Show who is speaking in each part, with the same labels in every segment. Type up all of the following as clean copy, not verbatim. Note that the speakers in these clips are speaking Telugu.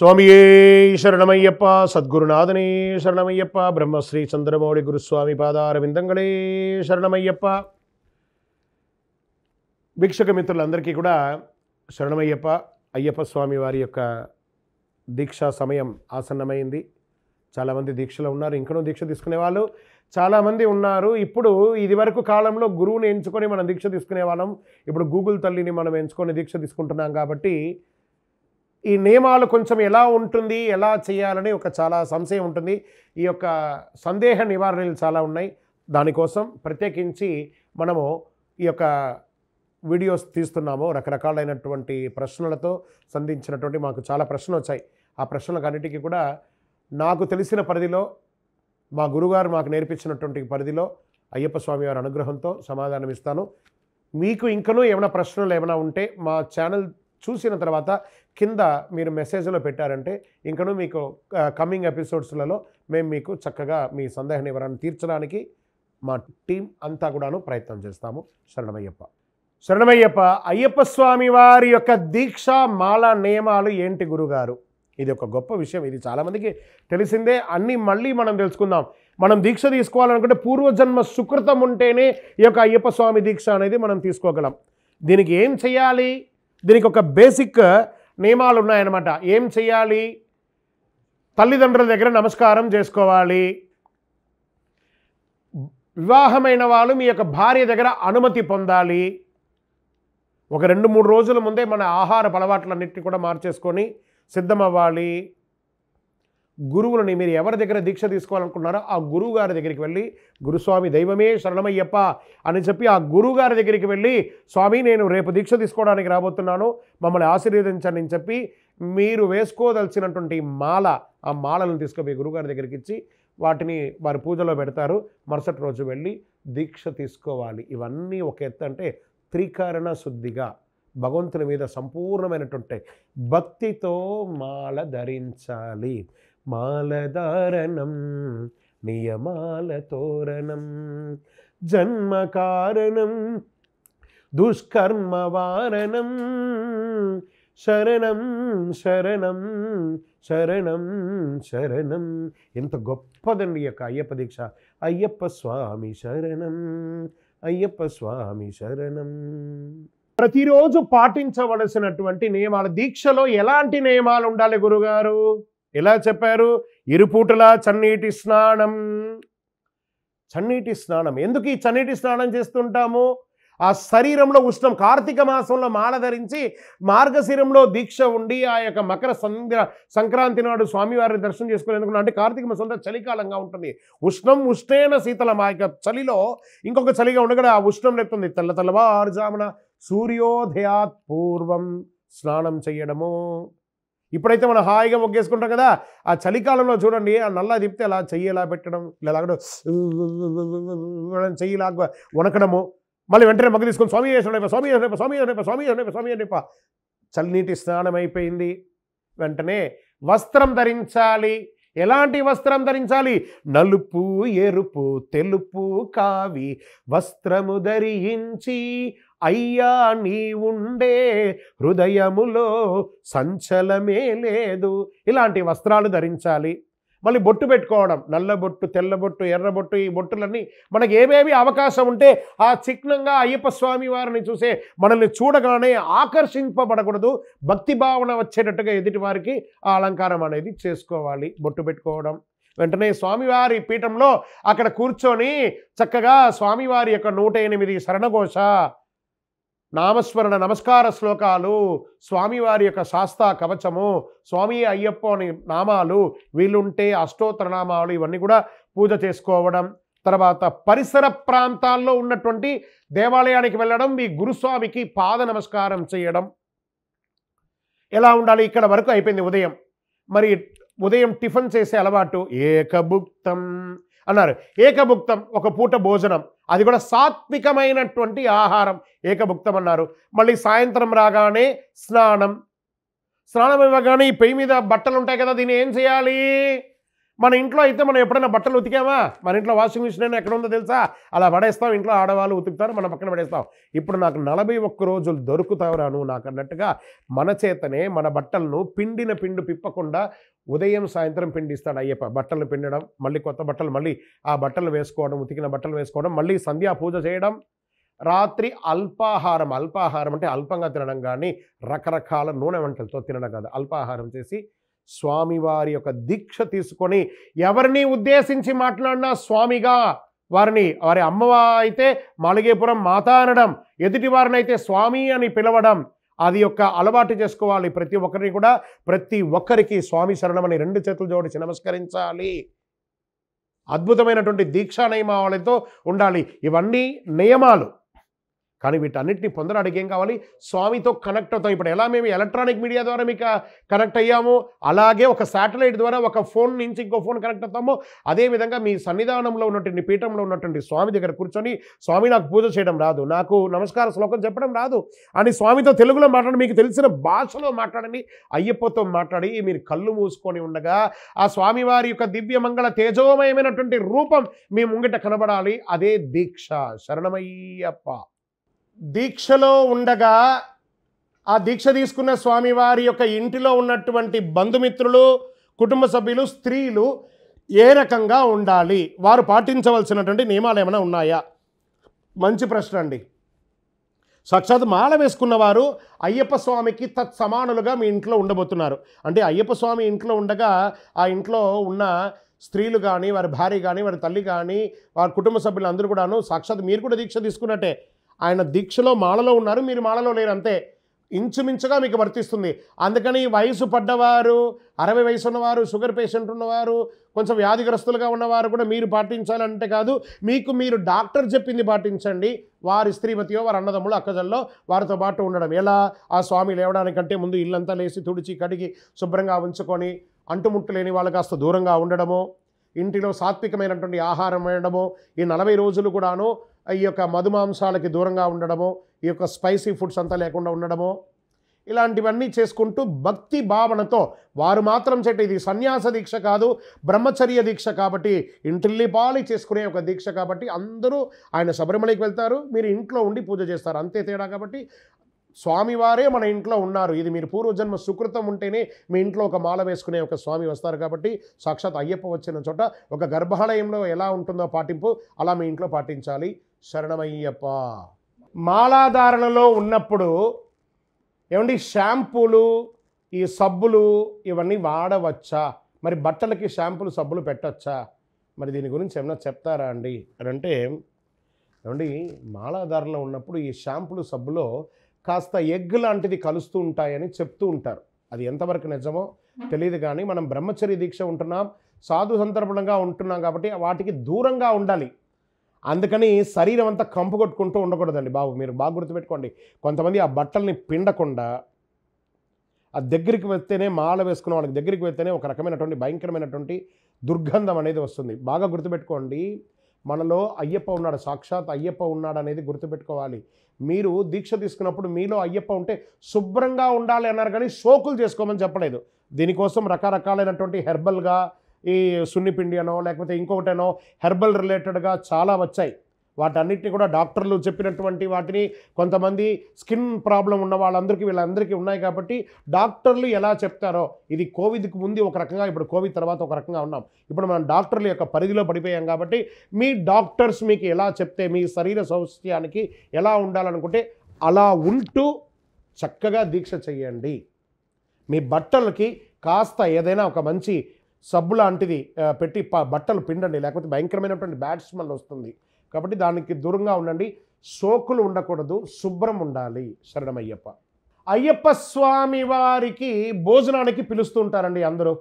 Speaker 1: స్వామియే శరణమయ్యప్ప సద్గురునాథనే శరణమయ్యప్ప బ్రహ్మశ్రీ చంద్రమౌళి గురుస్వామి పాదారవిందంగళే శరణమయ్యప్ప. వీక్షక మిత్రులందరికీ కూడా శరణమయ్యప్ప. అయ్యప్ప స్వామి వారి యొక్క దీక్షా సమయం ఆసన్నమైంది. చాలామంది దీక్షలో ఉన్నారు, ఇంకనూ దీక్ష తీసుకునే వాళ్ళు చాలామంది ఉన్నారు. ఇప్పుడు ఇదివరకు కాలంలో గురువుని ఎంచుకొని మనం దీక్ష తీసుకునే వాళ్ళం. ఇప్పుడు గూగుల్ తల్లిని మనం ఎంచుకొని దీక్ష తీసుకుంటున్నాం. కాబట్టి ఈ నియమాలు కొంచెం ఎలా ఉంటుంది, ఎలా చేయాలని చాలా సంశయం ఉంటుంది. ఈ యొక్క సందేహ నివారణలు చాలా ఉన్నాయి. దానికోసం ప్రత్యేకించి మనము ఈ యొక్క వీడియోస్ తీస్తున్నాము. రకరకాలైనటువంటి ప్రశ్నలతో సంధించినటువంటి మాకు చాలా ప్రశ్నలు వచ్చాయి. ఆ ప్రశ్నలకు అన్నిటికీ కూడా నాకు తెలిసిన పరిధిలో, మా గురుగారు మాకు నేర్పించినటువంటి పరిధిలో అయ్యప్ప స్వామి వారి అనుగ్రహంతో సమాధానం ఇస్తాను. మీకు ఇంకనూ ఏమైనా ప్రశ్నలు ఏమైనా ఉంటే మా ఛానల్ చూసిన తర్వాత కింద మీరు మెసేజ్లో పెట్టారంటే ఇంకనూ మీకు కమింగ్ ఎపిసోడ్స్లలో మేము మీకు చక్కగా మీ సందేహ నివారణ తీర్చడానికి మా టీం అంతా కూడాను ప్రయత్నం చేస్తాము. శరణమయ్యప్ప. శరణమయ్యప్ప. అయ్యప్ప స్వామి వారి యొక్క దీక్ష మాల నియమాలు ఏంటి గురుగారు? ఇది ఒక గొప్ప విషయం. ఇది చాలామందికి తెలిసిందే. అన్నీ మళ్ళీ మనం తెలుసుకుందాం. మనం దీక్ష తీసుకోవాలనుకుంటే పూర్వజన్మ సుకృతం ఉంటేనే ఈ యొక్క అయ్యప్ప స్వామి దీక్ష అనేది మనం తీసుకోగలం. దీనికి ఏం చేయాలి? దీనికి ఒక బేసిక్ నియమాలు ఉన్నాయన్నమాట. ఏం చేయాలి? తల్లిదండ్రుల దగ్గర నమస్కారం చేసుకోవాలి. వివాహమైన వాళ్ళు మీ యొక్క భార్య దగ్గర అనుమతి పొందాలి. ఒక 2-3 రోజుల ముందే మన ఆహార అలవాట్లన్నింటినీ కూడా మార్చేసుకొని సిద్ధమవ్వాలి. గురువులని మీరు ఎవరి దగ్గర దీక్ష తీసుకోవాలనుకున్నారో ఆ గురువు గారి దగ్గరికి వెళ్ళి, గురుస్వామి దైవమే శరణమయ్యప్ప అని చెప్పి ఆ గురువు గారి దగ్గరికి వెళ్ళి, స్వామి నేను రేపు దీక్ష తీసుకోవడానికి రాబోతున్నాను, మమ్మల్ని ఆశీర్వదించండి అని చెప్పి మీరు వేసుకోదలిచినటువంటి మాల, ఆ మాలను తీసుకుపోయి గురువుగారి దగ్గరికి ఇచ్చి వాటిని వారి పూజలో పెడతారు. మరుసటి రోజు వెళ్ళి దీక్ష తీసుకోవాలి. ఇవన్నీ ఒక ఎత్తు. అంటే త్రికరణ శుద్ధిగా భగవంతుని మీద సంపూర్ణమైనటువంటి భక్తితో మాల ధరించాలి. మాలధారణం నియమాల తోరణం జన్మ కారణం దుష్కర్మ వారణం శరణం శరణం శరణం శరణం. ఎంత గొప్పదండి ఈ యొక్క అయ్యప్ప దీక్ష. అయ్యప్ప స్వామి శరణం, అయ్యప్ప స్వామి శరణం. ప్రతిరోజు పాటించవలసినటువంటి నియమాలు. దీక్షలో ఎలాంటి నియమాలు ఉండాలి గురుగారు? ఎలా చెప్పారు? ఇరుపూటల చన్నీటి స్నానం. చన్నీటి స్నానం ఎందుకు ఈ చన్నీటి స్నానం చేస్తుంటాము? ఆ శరీరంలో ఉష్ణం, కార్తీక మాసంలో మాల ధరించి మార్గశిరంలో దీక్ష ఉండి ఆ యొక్క మకర సంక్రాంతి నాడు స్వామివారిని దర్శనం చేసుకునేందుకు, అంటే కార్తీక మాసంలో చలికాలంగా ఉంటుంది. ఉష్ణేన శీతలం. ఆ యొక్క చలిలో ఇంకొక చలిగా ఉండగా ఆ ఉష్ణం లేపుతుంది. తెల్లవారుజామున సూర్యోదయాత్ పూర్వం స్నానం చేయడము. ఇప్పుడైతే మనం హాయిగా మొగ్గేసుకుంటాం కదా, ఆ చలికాలంలో చూడండి, ఆ నల్ల తిప్పితే అలా చెయ్యి ఎలా పెట్టడం, ఇలా లాగడం, చెయ్యిలా వణకడము, మళ్ళీ వెంటనే మగ్గ తీసుకొని స్వామి స్వామి స్వామి స్వామి స్వామి అనేప. చల్లనీటి స్నానం అయిపోయింది. వెంటనే వస్త్రం ధరించాలి. ఎలాంటి వస్త్రం ధరించాలి? నలుపు, ఎరుపు, తెలుపు, కావి వస్త్రము ధరించి అయ్యా నీ ఉండే హృదయములో సంచలమే లేదు. ఇలాంటి వస్త్రాలు ధరించాలి. మళ్ళీ బొట్టు పెట్టుకోవడం. నల్లబొట్టు, తెల్లబొట్టు, ఎర్రబొట్టు, ఈ బొట్టులన్నీ మనకి ఏవేవి అవకాశం ఉంటే ఆ చిహ్నంగా అయ్యప్ప స్వామి వారిని చూసే మనల్ని చూడగానే ఆకర్షింపబడకూడదు. భక్తి భావన వచ్చేటట్టుగా ఎదుటి వారికి ఆ అలంకారం అనేది చేసుకోవాలి. బొట్టు పెట్టుకోవడం. వెంటనే స్వామివారి పీఠంలో అక్కడ కూర్చొని చక్కగా స్వామివారి యొక్క 108 శరణఘోష, నామస్మరణ, నమస్కార శ్లోకాలు, స్వామివారి యొక్క శాస్తా కవచము, స్వామి అయ్యప్ప అని నామాలు, వీలుంటే అష్టోత్తర నామాలు, ఇవన్నీ కూడా పూజ చేసుకోవడం. తర్వాత పరిసర ప్రాంతాల్లో ఉన్నటువంటి దేవాలయానికి వెళ్ళడం, మీ గురుస్వామికి పాద నమస్కారం చేయడం. ఎలా ఉండాలి? ఇక్కడ వరకు అయిపోయింది ఉదయం. మరి ఉదయం టిఫిన్ చేసే అలవాటు. ఏకభుక్తం అన్నారు. ఏకభుక్తం ఒక పూట భోజనం, అది కూడా సాత్వికమైనటువంటి ఆహారం, ఏకభుక్తం అన్నారు. మళ్ళీ సాయంత్రం రాగానే స్నానం. స్నానం ఇవ్వగానే ఈ పెయి మీద బట్టలు ఉంటాయి కదా, దీన్ని ఏం చేయాలి? మన ఇంట్లో అయితే మనం ఎప్పుడైనా బట్టలు ఉతికామా? మన ఇంట్లో వాషింగ్ మిషన్ అయినా ఎక్కడ ఉందో తెలుసా? అలా పడేస్తాం. ఇంట్లో ఆడవాళ్ళు ఉతుకుతారు, మనం పక్కన పడేస్తాం. ఇప్పుడు నాకు 41 రోజులు దొరుకుతావురా నువ్వు నాకు అన్నట్టుగా మన చేతనే మన బట్టలను పిండిన పిండి పిప్పకుండా ఉదయం సాయంత్రం పిండిస్తాడు అయ్యప్ప. బట్టలు పిండడం, మళ్ళీ కొత్త బట్టలు, మళ్ళీ ఆ బట్టలు వేసుకోవడం, ఉతికిన బట్టలు వేసుకోవడం, మళ్ళీ సంధ్యా పూజ చేయడం, రాత్రి అల్పాహారం. అల్పాహారం అంటే అల్పంగా తినడం కానీ రకరకాల నూనె వంటలతో తినడం కాదు. అల్పాహారం చేసి స్వామివారి యొక్క దీక్ష తీసుకొని ఎవరిని ఉద్దేశించి మాట్లాడినా స్వామిగా, వారి అమ్మవా అయితే మాళిగేపురం మాత అనడం, ఎదుటి వారినైతే స్వామి అని పిలవడం, అది యొక్క అలవాటు చేసుకోవాలి. ప్రతి ఒక్కరిని కూడా ప్రతి ఒక్కరికి స్వామి శరణమని 2 చేతులు జోడించి నమస్కరించాలి. అద్భుతమైనటువంటి దీక్షా నియమావళితో ఉండాలి. ఇవన్నీ నియమాలు. కానీ వీటన్నిటిని పొందడానికి ఏం కావాలి? స్వామితో కనెక్ట్ అవుతాం. ఇప్పుడు ఎలా మేము ఎలక్ట్రానిక్ మీడియా ద్వారా మీకు కనెక్ట్ అయ్యామో, అలాగే ఒక శాటిలైట్ ద్వారా ఒక ఫోన్ నుంచి ఇంకో ఫోన్ కనెక్ట్ అవుతామో, అదేవిధంగా మీ సన్నిధానంలో ఉన్నటువంటి పీఠంలో ఉన్నటువంటి స్వామి దగ్గర కూర్చొని, స్వామి నాకు పూజ చేయడం రాదు, నాకు నమస్కార శ్లోకం చెప్పడం రాదు అని స్వామితో తెలుగులో మాట్లాడి, మీకు తెలిసిన భాషలో మాట్లాడండి. అయ్యప్పతో మాట్లాడి మీరు కళ్ళు మూసుకొని ఉండగా ఆ స్వామివారి యొక్క దివ్యమంగళ తేజోమయమైనటువంటి రూపం మీ ముంగిట కనబడాలి. అదే దీక్ష. శరణమయ్యప్ప. దీక్షలో ఉండగా ఆ దీక్ష తీసుకున్న స్వామివారి యొక్క ఇంటిలో ఉన్నటువంటి బంధుమిత్రులు, కుటుంబ సభ్యులు, స్త్రీలు ఏ రకంగా ఉండాలి? వారు పాటించవలసినటువంటి నియమాలు ఏమైనా ఉన్నాయా? మంచి ప్రశ్న అండి. సాక్షాత్ మాల వేసుకున్నవారు అయ్యప్ప స్వామికి తత్సమానులుగా మీ ఇంట్లో ఉండబోతున్నారు. అంటే అయ్యప్ప స్వామి ఇంట్లో ఉండగా ఆ ఇంట్లో ఉన్న స్త్రీలు కానీ, వారి భార్య కానీ, వారి తల్లి కానీ, వారి కుటుంబ సభ్యులు అందరూ కూడాను సాక్షాత్ మీరు కూడా దీక్ష తీసుకున్నట్టే. ఆయన దీక్షలో మాలలో ఉన్నారు, మీరు మాలలో లేరు, అంతే. ఇంచుమించుగా మీకు వర్తిస్తుంది. అందుకని వయసు పడ్డవారు, 60 వయసు ఉన్నవారు, షుగర్ పేషెంట్ ఉన్నవారు, కొంచెం వ్యాధిగ్రస్తులుగా ఉన్నవారు కూడా మీరు పాటించాలంటే కాదు, మీకు మీరు డాక్టర్ చెప్పింది పాటించండి. వారి స్త్రీమతియో, వారి అన్నదమ్ములు, అక్కజల్లో వారితో పాటు ఉండడం. ఎలా? ఆ స్వామి లేవడానికంటే ముందు ఇల్లంతా లేచి తుడిచి కడిగి శుభ్రంగా ఉంచుకొని, అంటుముట్టు లేని వాళ్ళు కాస్త దూరంగా ఉండడము, ఇంటిలో సాత్వికమైనటువంటి ఆహారం వేయడము, ఈ 40 రోజులు కూడాను ఈ యొక్క మధుమాంసాలకి దూరంగా ఉండడము, ఈ యొక్క స్పైసీ ఫుడ్స్ అంతా లేకుండా ఉండడము, ఇలాంటివన్నీ చేసుకుంటూ భక్తి భావనతో వారు మాత్రం చెట్టు. ఇది సన్యాస దీక్ష కాదు, బ్రహ్మచర్య దీక్ష కాబట్టి, ఇంటిల్లిపాలి చేసుకునే ఒక దీక్ష కాబట్టి అందరూ ఆయన శబరిమలకి వెళ్తారు, మీరు ఇంట్లో ఉండి పూజ చేస్తారు, అంతే తేడా. కాబట్టి స్వామివారే మన ఇంట్లో ఉన్నారు. ఇది మీరు పూర్వజన్మ సుకృతం ఉంటేనే మీ ఇంట్లో ఒక మాల వేసుకునే ఒక స్వామి వస్తారు. కాబట్టి సాక్షాత్ అయ్యప్ప వచ్చిన చోట ఒక గర్భాలయంలో ఎలా ఉంటుందో పాటింపు అలా మీ ఇంట్లో పాటించాలి. శరణమయ్యప్ప. మాలాధారణలో ఉన్నప్పుడు ఏమండి షాంపూలు, ఈ సబ్బులు ఇవన్నీ వాడవచ్చా? మరి బట్టలకి షాంపూలు, సబ్బులు పెట్టచ్చా? మరి దీని గురించి ఏమన్నా చెప్తారా అండి అని అంటే, ఏమండి మాలాధారణలో ఉన్నప్పుడు ఈ షాంపూలు, సబ్బులో కాస్త ఎగ్ లాంటిది కలుస్తూ ఉంటాయని చెప్తూ ఉంటారు. అది ఎంతవరకు నిజమో తెలియదు. కానీ మనం బ్రహ్మచర్య దీక్ష ఉంటున్నాం, సాధు సంతర్పణంగా ఉంటున్నాం కాబట్టి వాటికి దూరంగా ఉండాలి. అందుకని శరీరం అంతా కంపు కొట్టుకుంటూ ఉండకూడదండి బాబు. మీరు బాగా గుర్తుపెట్టుకోండి. కొంతమంది ఆ బట్టల్ని పిండకుండా ఆ దగ్గరికి వెళ్తేనే, మాల వేసుకున్న వాళ్ళకి దగ్గరికి వెళ్తేనే ఒక రకమైనటువంటి భయంకరమైనటువంటి దుర్గంధం అనేది వస్తుంది. బాగా గుర్తుపెట్టుకోండి. మనలో అయ్యప్ప ఉన్నాడు, సాక్షాత్ అయ్యప్ప ఉన్నాడు అనేది గుర్తుపెట్టుకోవాలి. మీరు దీక్ష తీసుకున్నప్పుడు మీలో అయ్యప్ప ఉంటే శుభ్రంగా ఉండాలి అన్నారు, కానీ సోకులు చేసుకోమని చెప్పలేదు. దీనికోసం రకరకాలైనటువంటి హెర్బల్గా, ఈ సున్నిపిండి అనో లేకపోతే ఇంకొకటనో హెర్బల్ రిలేటెడ్గా చాలా వచ్చాయి. వాటన్నిటిని కూడా డాక్టర్లు చెప్పినటువంటి వాటిని, కొంతమంది స్కిన్ ప్రాబ్లం ఉన్న వాళ్ళందరికీ, వీళ్ళందరికీ ఉన్నాయి. కాబట్టి డాక్టర్లు ఎలా చెప్తారో, ఇది కోవిడ్కి ముందు ఒక రకంగా, ఇప్పుడు కోవిడ్ తర్వాత ఒక రకంగా ఉన్నాం. ఇప్పుడు మనం డాక్టర్ల యొక్క పరిధిలో పడిపోయాం. కాబట్టి మీ డాక్టర్స్ మీకు ఎలా చెప్తే, మీ శరీర సౌష్ఠ్యానికి ఎలా ఉండాలనుకుంటే అలా ఉంటూ చక్కగా దీక్ష చేయండి. మీ బట్టలకి కాస్త ఏదైనా ఒక మంచి సబ్బు లాంటిది పెట్టి బట్టలు పిండండి, లేకపోతే భయంకరమైనటువంటి బ్యాడ్ స్మెల్ వస్తుంది. కాబట్టి దానికి దూరంగా ఉండండి. సోకులు ఉండకూడదు, శుభ్రం ఉండాలి. శరణమయ్యప్ప. అయ్యప్ప స్వామి వారికి భోజనానికి పిలుస్తూ ఉంటారండి అందరూ.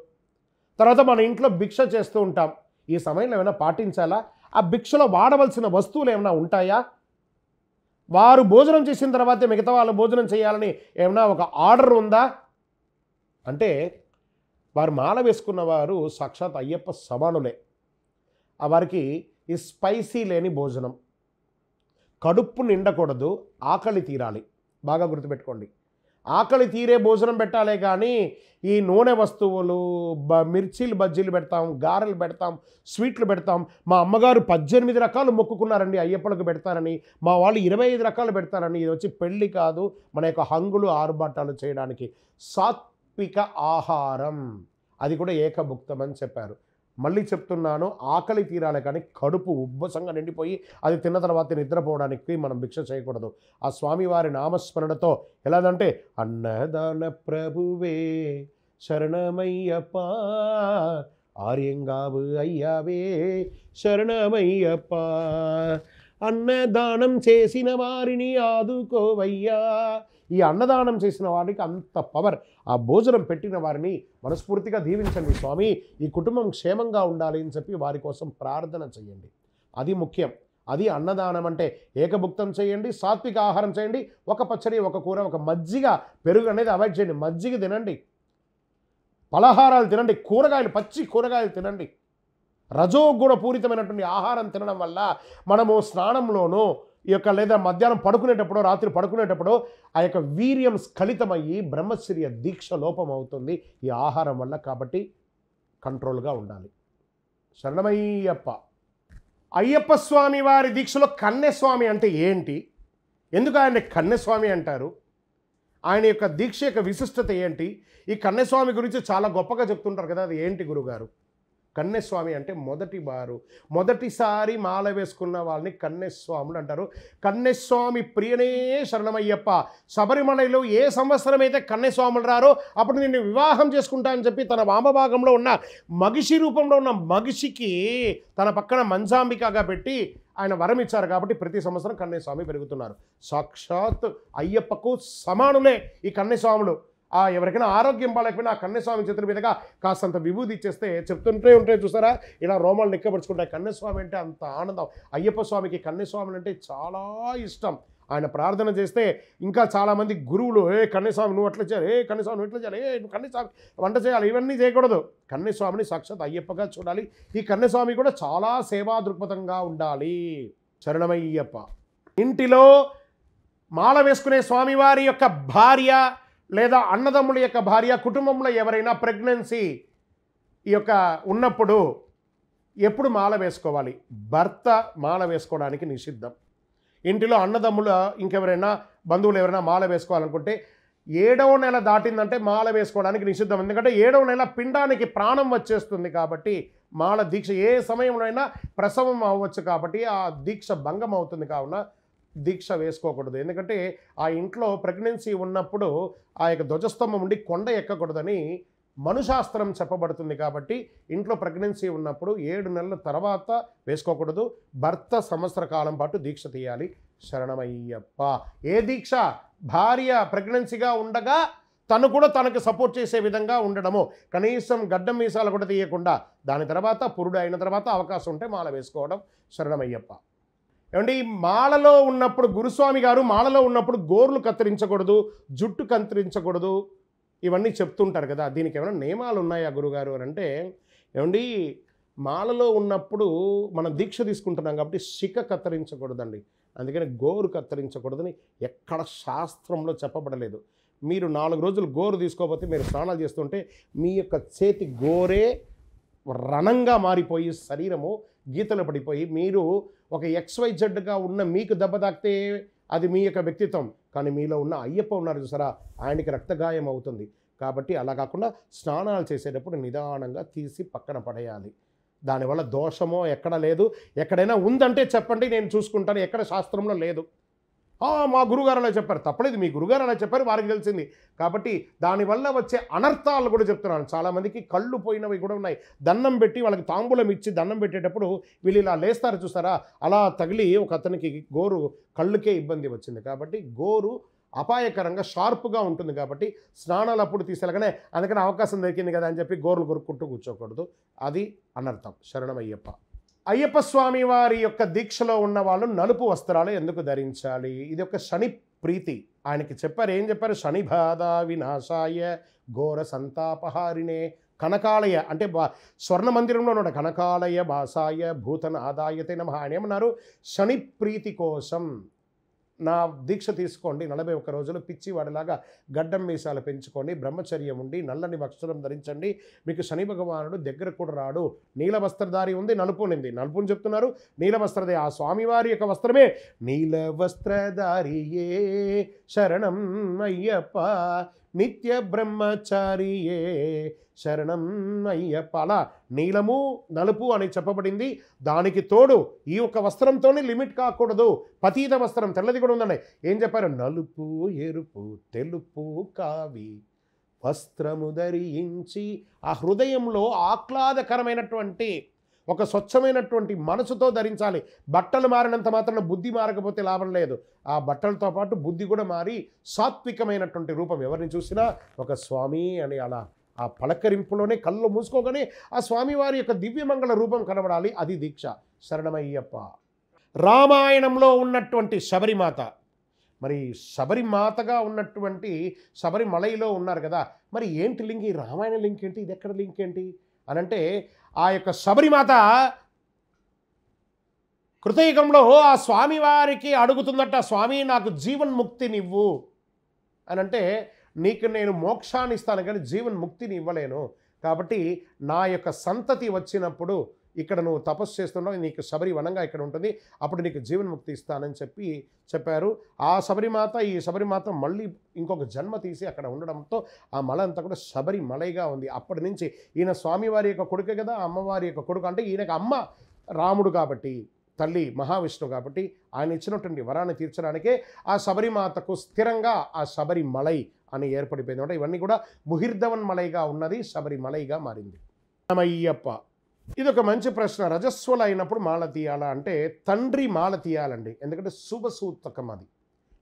Speaker 1: తర్వాత మన ఇంట్లో భిక్ష చేస్తూ ఉంటాం. ఈ సమయంలో ఏమైనా పాటించాలా? ఆ భిక్షలో వాడవలసిన వస్తువులు ఏమైనా ఉంటాయా? వారు భోజనం చేసిన తర్వాతే మిగతా వాళ్ళు భోజనం చేయాలని ఏమైనా ఒక ఆర్డర్ ఉందా అంటే, వారు మాల వేసుకున్న వారు సాక్షాత్ అయ్యప్ప సమానులే. వారికి ఈ స్పైసీ లేని భోజనం, కడుపు నిండకూడదు, ఆకలి తీరాలి. బాగా గుర్తుపెట్టుకోండి. ఆకలి తీరే భోజనం పెట్టాలే కానీ ఈ నూనె వస్తువులు మిర్చీలు బజ్జీలు పెడతాం, గారెలు పెడతాం, స్వీట్లు పెడతాం. మా అమ్మగారు 18 రకాలు మొక్కుకున్నారండి అయ్యప్పలకు పెడతారని, మా వాళ్ళు 25 రకాలు పెడతారని. ఇది వచ్చి పెళ్ళి కాదు, మన యొక్క హంగులు ఆర్భాటాలు చేయడానికి. సాత్విక ఆహారం, అది కూడా ఏకభుక్తం అని చెప్పారు. మళ్ళీ చెప్తున్నాను, ఆకలి తీరాలి కానీ కడుపు ఉబ్బసంగా నిండిపోయి అది తిన్న తర్వాత నిద్రపోవడానికి మనం భిక్ష చేయకూడదు. ఆ స్వామివారి నామస్మరణతో ఎలాదంటే అన్నదాన ప్రభువే శరణమయ్యప్ప, ఆర్యంగావు అయ్యావే శరణమయ్యప్ప, అన్నదానం చేసిన వారిని ఆదుకోవయ్యా. ఈ అన్నదానం చేసిన వారికి అంత పవర్. ఆ భోజనం పెట్టిన వారిని మనస్ఫూర్తిగా దీవించండి స్వామి, ఈ కుటుంబం క్షేమంగా ఉండాలి అని చెప్పి వారి కోసం ప్రార్థన చేయండి. అది ముఖ్యం. అది అన్నదానం అంటే. ఏకభుక్తం చేయండి, సాత్విక ఆహారం చేయండి. ఒక పచ్చడి, ఒక కూర, ఒక మజ్జిగ, పెరుగు అనేది అవాయిడ్ చేయండి. మజ్జిగ తినండి, పలహారాలు తినండి, కూరగాయలు, పచ్చి కూరగాయలు తినండి. రజోగుణ పూరితమైనటువంటి ఆహారం తినడం వల్ల మనము స్నానంలోనూ ఈ యొక్క లేదా మధ్యాహ్నం పడుకునేటప్పుడు, రాత్రి పడుకునేటప్పుడు ఆ యొక్క వీర్యం స్ఖలితమయ్యి బ్రహ్మచర్య దీక్ష లోపం అవుతుంది ఈ ఆహారం వల్ల. కాబట్టి కంట్రోల్గా ఉండాలి. శరణమయ్యప్ప. అయ్యప్ప స్వామి వారి దీక్షలో కన్నెస్వామి అంటే ఏంటి, ఎందుకు ఆయన కన్నెస్వామి అంటారు, ఆయన యొక్క దీక్ష యొక్క విశిష్టత ఏంటి, ఈ కన్నెస్వామి గురించి చాలా గొప్పగా చెప్తుంటారు కదా, అది ఏంటి గురుగారు? కన్నెస్వామి అంటే మొదటిసారి మాల వేసుకున్న వాళ్ళని కన్నెస్వాములు అంటారు. కన్నెస్వామి ప్రియనే శరణమయ్యప్ప. శబరిమలలో ఏ సంవత్సరం అయితే కన్నెస్వాములు రారో అప్పుడు నేను వివాహం చేసుకుంటా అని చెప్పి తన వామభాగంలో ఉన్న మగిషి రూపంలో ఉన్న మగిషికి తన పక్కన మంజాంబికగా పెట్టి ఆయన వరం ఇచ్చారు. కాబట్టి ప్రతి సంవత్సరం కన్నెస్వామి పెరుగుతున్నారు. సాక్షాత్ అయ్యప్పకు సమానులే ఈ కన్నెస్వాములు. ఎవరికైనా ఆరోగ్యం బాగాలేకపోయినా ఆ కన్నెస్వామి చేతుల మీదుగా కాస్తంత విభూతి ఇచ్చేస్తే చెప్తుంటే ఉంటాయి చూసారా, ఇలా రోమాలు నిక్కబరుచుకుంటాయి. కన్నెస్వామి అంటే అంత ఆనందం. అయ్యప్ప స్వామికి కన్నెస్వామి అంటే చాలా ఇష్టం. ఆయన ప్రార్థన చేస్తే ఇంకా చాలామంది గురువులు కన్నెస్వామి నువ్వు అట్లా చేయాలి, కన్నెస్వామి నువ్వు ఇట్లా చేయాలి, నువ్వు కన్నెస్వామి వంట చేయాలి, ఇవన్నీ చేయకూడదు. కన్నెస్వామిని సాక్షాత్ అయ్యప్పగా చూడాలి. ఈ కన్నెస్వామి కూడా చాలా సేవా దృక్పథంగా ఉండాలి. శరణమయ్యప్ప. ఇంటిలో మాల వేసుకునే స్వామివారి యొక్క భార్య లేదా అన్నదమ్ముల యొక్క భార్య, కుటుంబంలో ఎవరైనా ప్రెగ్నెన్సీ ఈ యొక్క ఉన్నప్పుడు ఎప్పుడు మాల వేసుకోవాలి? భర్త మాల వేసుకోవడానికి నిషిద్ధం. ఇంటిలో అన్నదమ్ముల ఇంకెవరైనా బంధువులు ఎవరైనా మాల వేసుకోవాలనుకుంటే 7వ నెల దాటిందంటే మాల వేసుకోవడానికి నిషిద్ధం. ఎందుకంటే 7వ నెల పిండానికి ప్రాణం వచ్చేస్తుంది. కాబట్టి మాల దీక్ష ఏ సమయంలో అయినా ప్రసవం అవ్వచ్చు. కాబట్టి ఆ దీక్ష భంగం అవుతుంది. కావున దీక్ష వేసుకోకూడదు. ఎందుకంటే ఆ ఇంట్లో ప్రెగ్నెన్సీ ఉన్నప్పుడు ఆ యొక్క ధ్వజస్తంభం ఉండి కొండ ఎక్కకూడదని మనుశాస్త్రం చెప్పబడుతుంది. కాబట్టి ఇంట్లో ప్రెగ్నెన్సీ ఉన్నప్పుడు 7 నెలల తర్వాత వేసుకోకూడదు. భర్త సంవత్సర కాలం పాటు దీక్ష తీయాలి. శరణమయ్యప్ప. ఏ దీక్ష? భార్య ప్రెగ్నెన్సీగా ఉండగా తను కూడా తనకు సపోర్ట్ చేసే విధంగా ఉండడము. కనీసం గడ్డం మీసాలు కూడా తీయకుండా దాని తర్వాత పురుడు అయిన తర్వాత అవకాశం ఉంటే మాల వేసుకోవడం. శరణమయ్యప్ప. ఏమంటే ఈ మాలలో ఉన్నప్పుడు గురుస్వామి గారు మాలలో ఉన్నప్పుడు గోర్లు కత్తిరించకూడదు, జుట్టు కత్తిరించకూడదు, ఇవన్నీ చెప్తుంటారు కదా. దీనికి ఏమైనా నియమాలు ఉన్నాయా గురుగారు అని అంటే, ఏమండి మాలలో ఉన్నప్పుడు మనం దీక్ష తీసుకుంటున్నాం కాబట్టి శిఖ కత్తిరించకూడదండి. అందుకని గోరు కత్తిరించకూడదని ఎక్కడ శాస్త్రంలో చెప్పబడలేదు. మీరు 4 రోజులు గోరు తీసుకోకపోతే మీరు స్నానాలు చేస్తుంటే మీ యొక్క చేతి గోరే రణంగా మారిపోయి శరీరము గీతలు పడిపోయి మీరు ఒక XYZగా ఉన్న మీకు దెబ్బ తాకితే అది మీ యొక్క వ్యక్తిత్వం. కానీ మీలో ఉన్న అయ్యప్ప ఉన్నారు చూసారా, ఆయనకి రక్తగాయం అవుతుంది. కాబట్టి అలా కాకుండా స్నానాలు చేసేటప్పుడు నిదానంగా తీసి పక్కన పడేయాలి. దానివల్ల దోషమో ఎక్కడ లేదు. ఎక్కడైనా ఉందంటే చెప్పండి, నేను చూసుకుంటాను. ఎక్కడ శాస్త్రంలో లేదు. మా గురుగారు అలా చెప్పారు, తప్పలేదు. మీ గురుగారు అలా చెప్పారు, వారికి తెలిసింది. కాబట్టి దానివల్ల వచ్చే అనర్థాలు కూడా చెప్తున్నాను. చాలామందికి కళ్ళు పోయినవి కూడా ఉన్నాయి. దండం పెట్టి వాళ్ళకి తాంబూలం ఇచ్చి దండం పెట్టేటప్పుడు వీళ్ళు ఇలా లేస్తారు చూస్తారా, అలా తగిలి ఒక అతనికి గోరు కళ్ళుకే ఇబ్బంది వచ్చింది. కాబట్టి గోరు అపాయకరంగా షార్ప్గా ఉంటుంది. కాబట్టి స్నానాలు అప్పుడు తీసుకెళ్ళగానే అందుకని అవకాశం దొరికింది కదా అని చెప్పి గోర్లు కొరుక్కుంటూ కూర్చోకూడదు. అది అనర్థం. శరణమయ్యప్ప. అయ్యప్ప స్వామి వారి యొక్క దీక్షలో ఉన్న వాళ్ళు నలుపు వస్త్రాలు ఎందుకు ధరించాలి? ఇది ఒక శని ప్రీతి. ఆయనకి చెప్పారు, ఏం చెప్పారు? శని బాధ వినాశాయ ఘోర సంతాపహారినే కనకాలయ అంటే స్వర్ణ మందిరంలో ఉన్నాడు. కనకాలయ భాసాయ భూతన ఆదాయతే నమః. ఆయన ఏమన్నారు? శని ప్రీతి కోసం నా దీక్ష తీసుకోండి, 41 రోజులు పిచ్చివాడిలాగా గడ్డం మీసాలు పెంచుకోండి, బ్రహ్మచర్యం ఉండి నల్లని వస్త్రం ధరించండి, మీకు శని భగవానుడు దగ్గర కూడా రాడు. నీల వస్త్రధారి ఉంది, నలుపు ఉంది, నలుపుని చెప్తున్నారు, నీల వస్త్రధారి ఆ స్వామివారి యొక్క వస్త్రమే నీల వస్త్రధారియే శరణం అయ్యప్ప, నిత్య బ్రహ్మచారియే శరణం అయ్యప్ప. అలా నీలము నలుపు అని చెప్పబడింది. దానికి తోడు ఈ యొక్క వస్త్రంతోనే లిమిట్ కాకూడదు, పతీత వస్త్రం తెల్లది కూడా ఉందండి. ఏం చెప్పారు? నలుపు ఎరుపు తెలుపు కావి వస్త్రము ధరించి ఆ హృదయంలో ఆహ్లాదకరమైనటువంటి ఒక స్వచ్ఛమైనటువంటి మనసుతో ధరించాలి. బట్టలు మారినంత మాత్రం బుద్ధి మారకపోతే లాభం లేదు. ఆ బట్టలతో పాటు బుద్ధి కూడా మారి సాత్వికమైనటువంటి రూపం ఎవరిని చూసినా ఒక స్వామి అని అలా ఆ పలకరింపులోనే కళ్ళు మూసుకోగానే ఆ స్వామివారి యొక్క దివ్యమంగళ రూపం కనబడాలి. అది దీక్ష. శరణమయ్యప్ప. రామాయణంలో ఉన్నటువంటి శబరిమాత, మరి శబరిమాతగా ఉన్నటువంటి శబరిమలైలో ఉన్నారు కదా, మరి ఏంటి లింక్? ఈ రామాయణ లింక్ ఏంటి? ఇది ఎక్కడ లింక్ ఏంటి అని అంటే, ఆ యొక్క శబరిమాత కృతయుగంలో ఆ స్వామివారికి అడుగుతుందట, స్వామి నాకు జీవన్ముక్తినివ్వు అని. అంటే నీకు నేను మోక్షాన్ని ఇస్తాను కానీ జీవన్ముక్తిని ఇవ్వలేను, కాబట్టి నా యొక్క సంతతి వచ్చినప్పుడు ఇక్కడ నువ్వు తపస్సు చేస్తున్నావు, నీకు శబరి వనంగా ఇక్కడ ఉంటుంది, అప్పుడు నీకు జీవన్ముక్తి ఇస్తానని చెప్పారు. ఆ శబరిమాత, ఈ శబరిమాత మళ్ళీ ఇంకొక జన్మ తీసి అక్కడ ఉండడంతో ఆ మల అంతా కూడా శబరిమలైగా ఉంది. అప్పటి నుంచి ఈయన స్వామివారి యొక్క కొడుకే కదా, అమ్మవారి యొక్క కొడుకు. అంటే ఈయనకు అమ్మ రాముడు కాబట్టి, తల్లి మహావిష్ణు కాబట్టి, ఆయన ఇచ్చినటువంటి వరాన్ని తీర్చడానికే ఆ శబరిమాతకు స్థిరంగా ఆ శబరిమలై అని ఏర్పడిపోయింది. అంటే ఇవన్నీ కూడా ముహిర్ధవన్ మలైగా ఉన్నది శబరిమలైగా మారింది. అయ్యప్ప, ఇది ఒక మంచి ప్రశ్న. రజస్వల అయినప్పుడు మాల తీయాలా అంటే తండ్రి మాల తీయాలండి, ఎందుకంటే శుభసూతకం అది.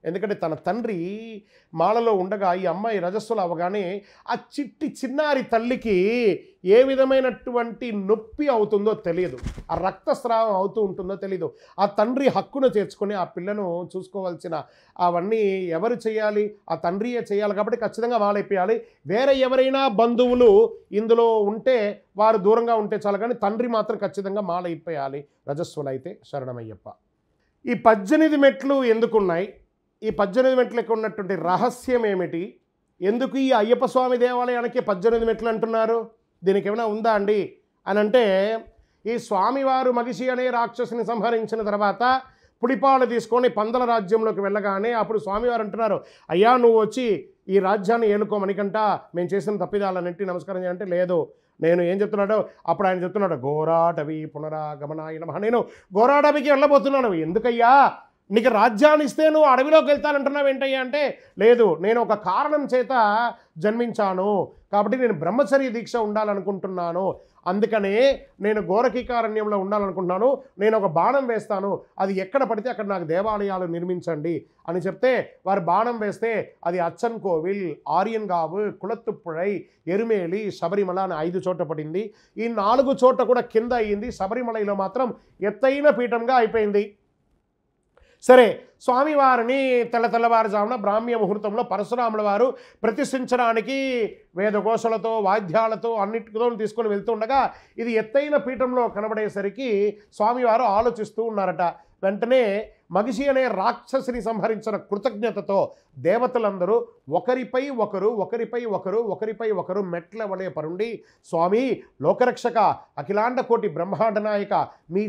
Speaker 1: ఎందుకంటే తన తండ్రి మాలలో ఉండగా ఈ అమ్మాయి రజస్సులు అవగానే ఆ చిన్నారి తల్లికి ఏ విధమైనటువంటి నొప్పి అవుతుందో తెలియదు, ఆ రక్తస్రావం అవుతూ ఉంటుందో తెలియదు. ఆ తండ్రి హక్కును చేర్చుకొని ఆ పిల్లను చూసుకోవాల్సిన అవన్నీ ఎవరు చేయాలి? ఆ తండ్రియే చేయాలి. కాబట్టి ఖచ్చితంగా మాలైపోయాలి. వేరే ఎవరైనా బంధువులు ఇందులో ఉంటే వారు దూరంగా ఉంటే చాలు, కానీ తండ్రి మాత్రం ఖచ్చితంగా మాలైపోయాలి రజస్సులైతే. శరణమయ్యప్ప. ఈ 18 మెట్లు ఎందుకున్నాయి? ఈ 18 మెట్లకు ఉన్నటువంటి రహస్యం ఏమిటి? ఎందుకు ఈ అయ్యప్ప స్వామి దేవాలయానికి 18 మెట్లు అంటున్నారు? దీనికి ఏమైనా ఉందా అండి అని అంటే, ఈ స్వామివారు మగిషి అనే రాక్షసుని సంహరించిన తర్వాత పుడిపాలు తీసుకొని పందల రాజ్యంలోకి వెళ్ళగానే అప్పుడు స్వామివారు అంటున్నారు, అయ్యా నువ్వు వచ్చి ఈ రాజ్యాన్ని ఏలుకోమనికంట, మేము చేసిన తప్పిదాలన్నింటి నమస్కారం చేయాలంటే లేదు. నేను ఏం చెప్తున్నాడో అప్పుడు ఆయన చెప్తున్నాడు, ఘోరాటవి పునరాగమనాయ నమః. నేను ఘోరాటవికి వెళ్ళబోతున్నాను. ఎందుకయ్యా? నీకు రాజ్యాన్ని ఇస్తే నువ్వు అడవిలోకి వెళ్తానంటున్నావు ఏంటయ్యా అంటే, లేదు, నేను ఒక కారణం చేత జన్మించాను కాబట్టి నేను బ్రహ్మచర్య దీక్ష ఉండాలనుకుంటున్నాను, అందుకనే నేను ఘోరకీకారణ్యంలో ఉండాలనుకుంటున్నాను, నేను ఒక బాణం వేస్తాను, అది ఎక్కడ పడితే అక్కడ నాకు దేవాలయాలు నిర్మించండి అని చెప్తే వారు బాణం వేస్తే అది అచ్చన్ కోవిల్, ఆర్యన్గావు, కుళత్తుప్పుడై, ఎరుమేలి, శబరిమల అని 5 చోట్ల పడింది. ఈ 4 చోట్ల కూడా కింద అయ్యింది. శబరిమలలో మాత్రం ఎత్తైన పీఠంగా అయిపోయింది. సరే, స్వామివారిని తెల్లవారుజామున బ్రాహ్మ్య ముహూర్తంలో పరశురాముల వారు ప్రతిష్ఠించడానికి వేదఘోషలతో వాద్యాలతో అన్నిటితో తీసుకొని వెళ్తుండగా ఇది ఎత్తైన పీఠంలో కనబడేసరికి స్వామివారు ఆలోచిస్తూ ఉన్నారట. వెంటనే మగిషి అనే రాక్షసిని సంహరించిన కృతజ్ఞతతో దేవతలందరూ ఒకరిపై ఒకరు మెట్ల వలె పరుండి, స్వామి లోకరక్షక, అఖిలాండ కోటి బ్రహ్మాండ నాయక, మీ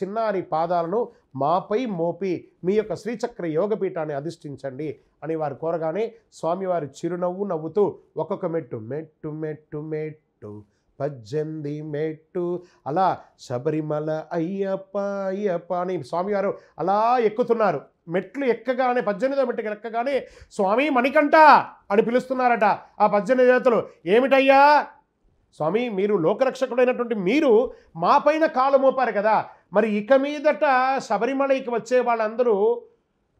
Speaker 1: చిన్నారి పాదాలను మాపై మోపి మీ యొక్క శ్రీచక్ర యోగపీఠాన్ని అధిష్ఠించండి అని వారు కోరగానే స్వామివారి చిరునవ్వు నవ్వుతూ ఒక్కొక్క మెట్టు 18 మెట్టు అలా శబరిమల అయ్యప్ప అయ్యప్ప అని స్వామివారు అలా ఎక్కుతున్నారు. మెట్లు ఎక్కగానే 18వ మెట్టుకి ఎక్కగానే స్వామి మణికంఠ అని పిలుస్తున్నారట ఆ 18 దేవతలు. ఏమిటయ్యా స్వామి, మీరు లోకరక్షకుడైనటువంటి మీరు మా పైన కాలు మోపారు కదా, మరి ఇక మీదట శబరిమలకి వచ్చే వాళ్ళందరూ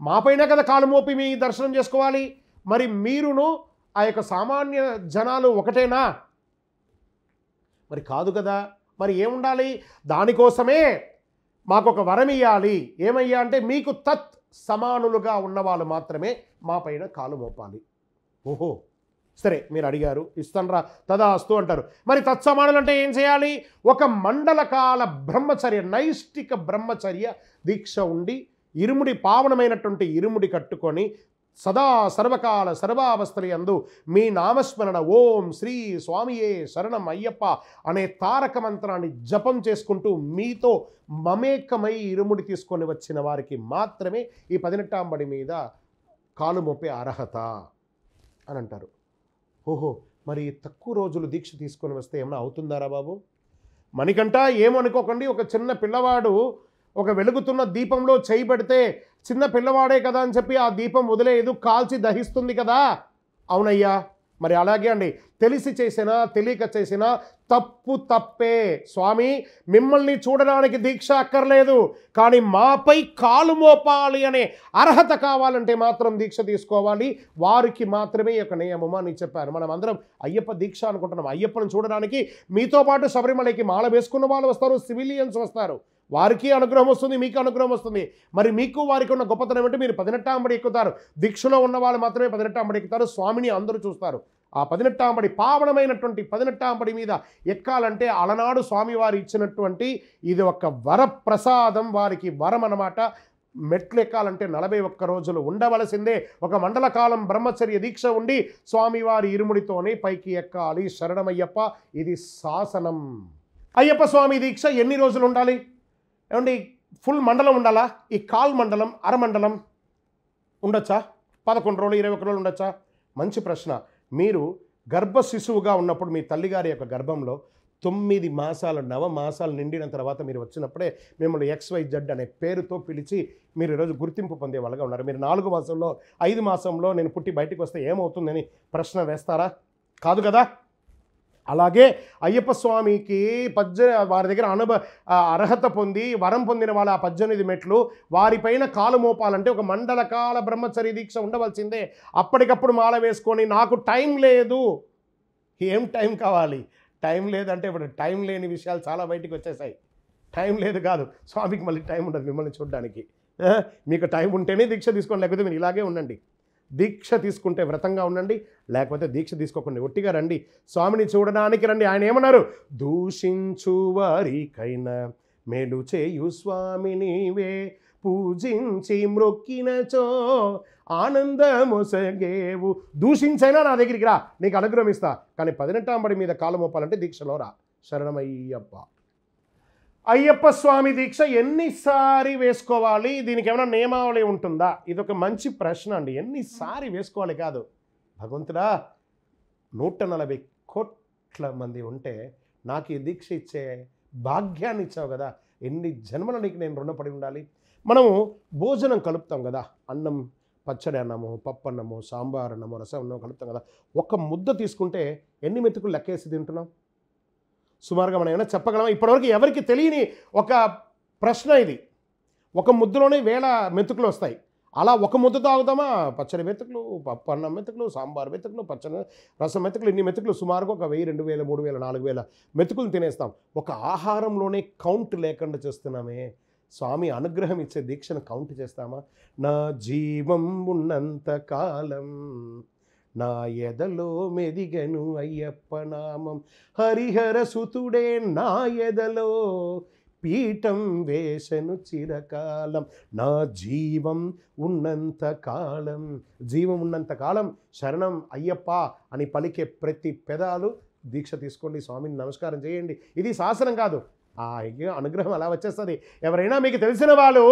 Speaker 1: మా పైన కదా కాలు మోపి మీ దర్శనం చేసుకోవాలి, మరి మీరును ఆ యొక్క సామాన్య జనాలు ఒకటేనా? మరి కాదు కదా, మరి ఏముండాలి? దానికోసమే మాకు ఒక వరం ఇవ్వాలి. ఏమయ్యా అంటే మీకు తత్ సమానులుగా ఉన్నవాళ్ళు మాత్రమే మా పైన కాలు మోపాలి. ఓహో సరే, మీరు అడిగారు, ఇస్తానరా, తదాస్తు అంటారు. మరి తత్సమానులు అంటే ఏం చేయాలి? ఒక మండల కాల బ్రహ్మచర్య, నైష్టిక బ్రహ్మచర్య దీక్ష ఉండి ఇరుముడి పావనమైనటువంటి ఇరుముడి కట్టుకొని సదా సర్వకాల సర్వావస్థలు యందు మీ నామస్మరణ ఓం శ్రీ స్వామియే శరణం అయ్యప్ప అనే తారక మంత్రాన్ని జపం చేసుకుంటూ మీతో మమేకమై ఇరుముడి తీసుకొని వచ్చిన వారికి మాత్రమే ఈ 18వ బడి మీద కాలు మోపే అర్హత అని అంటారు. ఓహో, మరి తక్కువ రోజులు దీక్ష తీసుకొని వస్తే ఏమైనా అవుతుందారా బాబు? మనకంట ఏమనుకోకండి, ఒక చిన్న పిల్లవాడు ఒక వెలుగుతున్న దీపంలో చేయి పెడితే చిన్న పిల్లవాడే కదా అని చెప్పి ఆ దీపం వదిలేదు, కాల్చి దహిస్తుంది కదా. అవునయ్యా, మరి అలాగే అండి, తెలిసి చేసినా తెలియక చేసినా తప్పు తప్పే. స్వామి మిమ్మల్ని చూడడానికి దీక్ష అక్కర్లేదు, కానీ మాపై కాలు మోపాలి అనే అర్హత కావాలంటే మాత్రం దీక్ష తీసుకోవాలి. వారికి మాత్రమే ఈ యొక్క నియమం అని చెప్పారు. మనం అందరం అయ్యప్ప దీక్ష అనుకుంటున్నాం. అయ్యప్పను చూడడానికి మీతో పాటు శబరిమలకి మాల వేసుకున్న వాళ్ళు వస్తారు, సివిలియన్స్ వస్తారు. వారికి అనుగ్రహం వస్తుంది, మీకు అనుగ్రహం వస్తుంది. మరి మీకు వారికి ఉన్న గొప్పతనం ఏంటంటే మీరు 18వ బడి ఎక్కుతారు. దీక్షలో ఉన్న వాళ్ళు మాత్రమే 18వ బడి ఎక్కుతారు. స్వామిని అందరూ చూస్తారు. ఆ 18వ బడి పావనమైనటువంటి 18వ బడి మీద ఎక్కాలంటే అలనాడు స్వామివారు ఇచ్చినటువంటి ఇది ఒక వరప్రసాదం, వారికి వరం అన్నమాట. మెట్లు ఎక్కాలంటే 41 రోజులు ఉండవలసిందే. ఒక మండల కాలం బ్రహ్మచర్య దీక్ష ఉండి స్వామివారి ఇరుముడితోనే పైకి ఎక్కాలి. శరణమయ్యప్ప, ఇది శాసనం. అయ్యప్ప స్వామి దీక్ష ఎన్ని రోజులు ఉండాలి ఏమండి? ఫుల్ మండలం ఉండాలా? ఈ కాల్ మండలం, అరమండలం ఉండొచ్చా? 11 రోజులు, 21 రోజులు ఉండొచ్చా? మంచి ప్రశ్న. మీరు గర్భ శిశువుగా ఉన్నప్పుడు మీ తల్లిగారి యొక్క గర్భంలో 9 మాసాలు, 9 మాసాలు నిండిన తర్వాత మీరు వచ్చినప్పుడే మిమ్మల్ని XYZ అనే పేరుతో పిలిచి మీరు ఈరోజు గుర్తింపు పొందే వాళ్ళగా ఉన్నారు. మీరు 4 మాసంలో 5 మాసంలో నేను పుట్టి బయటికి వస్తే ఏమవుతుందని ప్రశ్న వేస్తారా? కాదు కదా. అలాగే అయ్యప్ప స్వామికి వారి దగ్గర అర్హత పొంది వరం పొందిన వాళ్ళ 18 మెట్లు వారిపైన కాలు మోపాలంటే ఒక మండల కాల బ్రహ్మచర్య దీక్ష ఉండవలసిందే. అప్పటికప్పుడు మాల వేసుకొని నాకు టైం లేదు, ఏం టైం కావాలి? టైం లేదంటే ఇప్పుడు టైం లేని విషయాలు చాలా బయటికి వచ్చేసాయి. టైం లేదు కాదు, స్వామికి మళ్ళీ టైం ఉండదు మిమ్మల్ని చూడడానికి. మీకు టైం ఉంటేనే దీక్ష తీసుకోండి, లేకపోతే మీరు ఇలాగే ఉండండి. దీక్ష తీసుకుంటే వ్రతంగా ఉండండి, లేకపోతే దీక్ష తీసుకోకుండా ఒట్టిగా రండి, స్వామిని చూడడానికి రండి. ఆయన ఏమన్నారు? దూషించు వారికైనా మేలు చేయు స్వామి నీవే, పూజించి మ్రొక్కినచో ఆనందమొసగేవు. దూషించైనా నా దగ్గరికి రా, నీకు అనుగ్రహం ఇస్తా, కానీ 18వ బడి మీద కాలు మోపాలంటే దీక్షలో రా. శరణమయ్యప్ప. అయ్యప్ప స్వామి దీక్ష ఎన్నిసారి వేసుకోవాలి? దీనికి ఏమైనా నియమావళి ఉంటుందా? ఇదొక మంచి ప్రశ్న అండి. ఎన్నిసారి వేసుకోవాలి కాదు. భగవంతుడా, 140 కోట్ల మంది ఉంటే నాకు ఈ దీక్ష ఇచ్చే భాగ్యాన్ని ఇచ్చావు కదా, ఎన్ని జన్మల నీకు నేను రుణపడి ఉండాలి. మనము భోజనం కలుపుతాం కదా, అన్నం, పచ్చడి అన్నము, పప్పు అన్నము, సాంబార్ అన్నము, రసం అన్నము కలుపుతాం కదా. ఒక ముద్ద తీసుకుంటే ఎన్ని మెతుకులు లెక్కేసి తింటున్నాం? సుమారుగా మనం ఏమైనా చెప్పగలమా? ఇప్పటివరకు ఎవరికి తెలియని ఒక ప్రశ్న ఇది. ఒక ముద్దలోనే 1000 మెతుకులు వస్తాయి. అలా ఒక ముద్ద తాగుతామా? పచ్చడి మెతుకులు, పప్పు అన్నం మెతుకులు, సాంబార్ మెతుకులు, పచ్చడి రసం మెతుకులు, ఇన్ని మెతుకులు సుమారుగా ఒక 1000, 2000, 3000, 4000 మెతుకులు తినేస్తాం. ఒక ఆహారంలోనే కౌంట్ లేకుండా చేస్తున్నామే. స్వామి అనుగ్రహం ఇచ్చే దీక్షను కౌంట్ చేస్తామా? నా జీవం ఉన్నంత కాలం నా ఎదలో మెదిగను అయ్యప్ప నామం, హరిహర సుతుడే నా ఎదలో పీఠం వేసను చిరకాలం, నా జీవం ఉన్నంత కాలం. జీవం ఉన్నంత కాలం శరణం అయ్యప్ప అని పలికే ప్రతి పెదాలు దీక్ష తీసుకోండి, స్వామిని నమస్కారం చేయండి. ఇది శాసనం కాదు, ఆ అనుగ్రహం అలా వచ్చేస్తుంది. ఎవరైనా మీకు తెలిసిన వాళ్ళు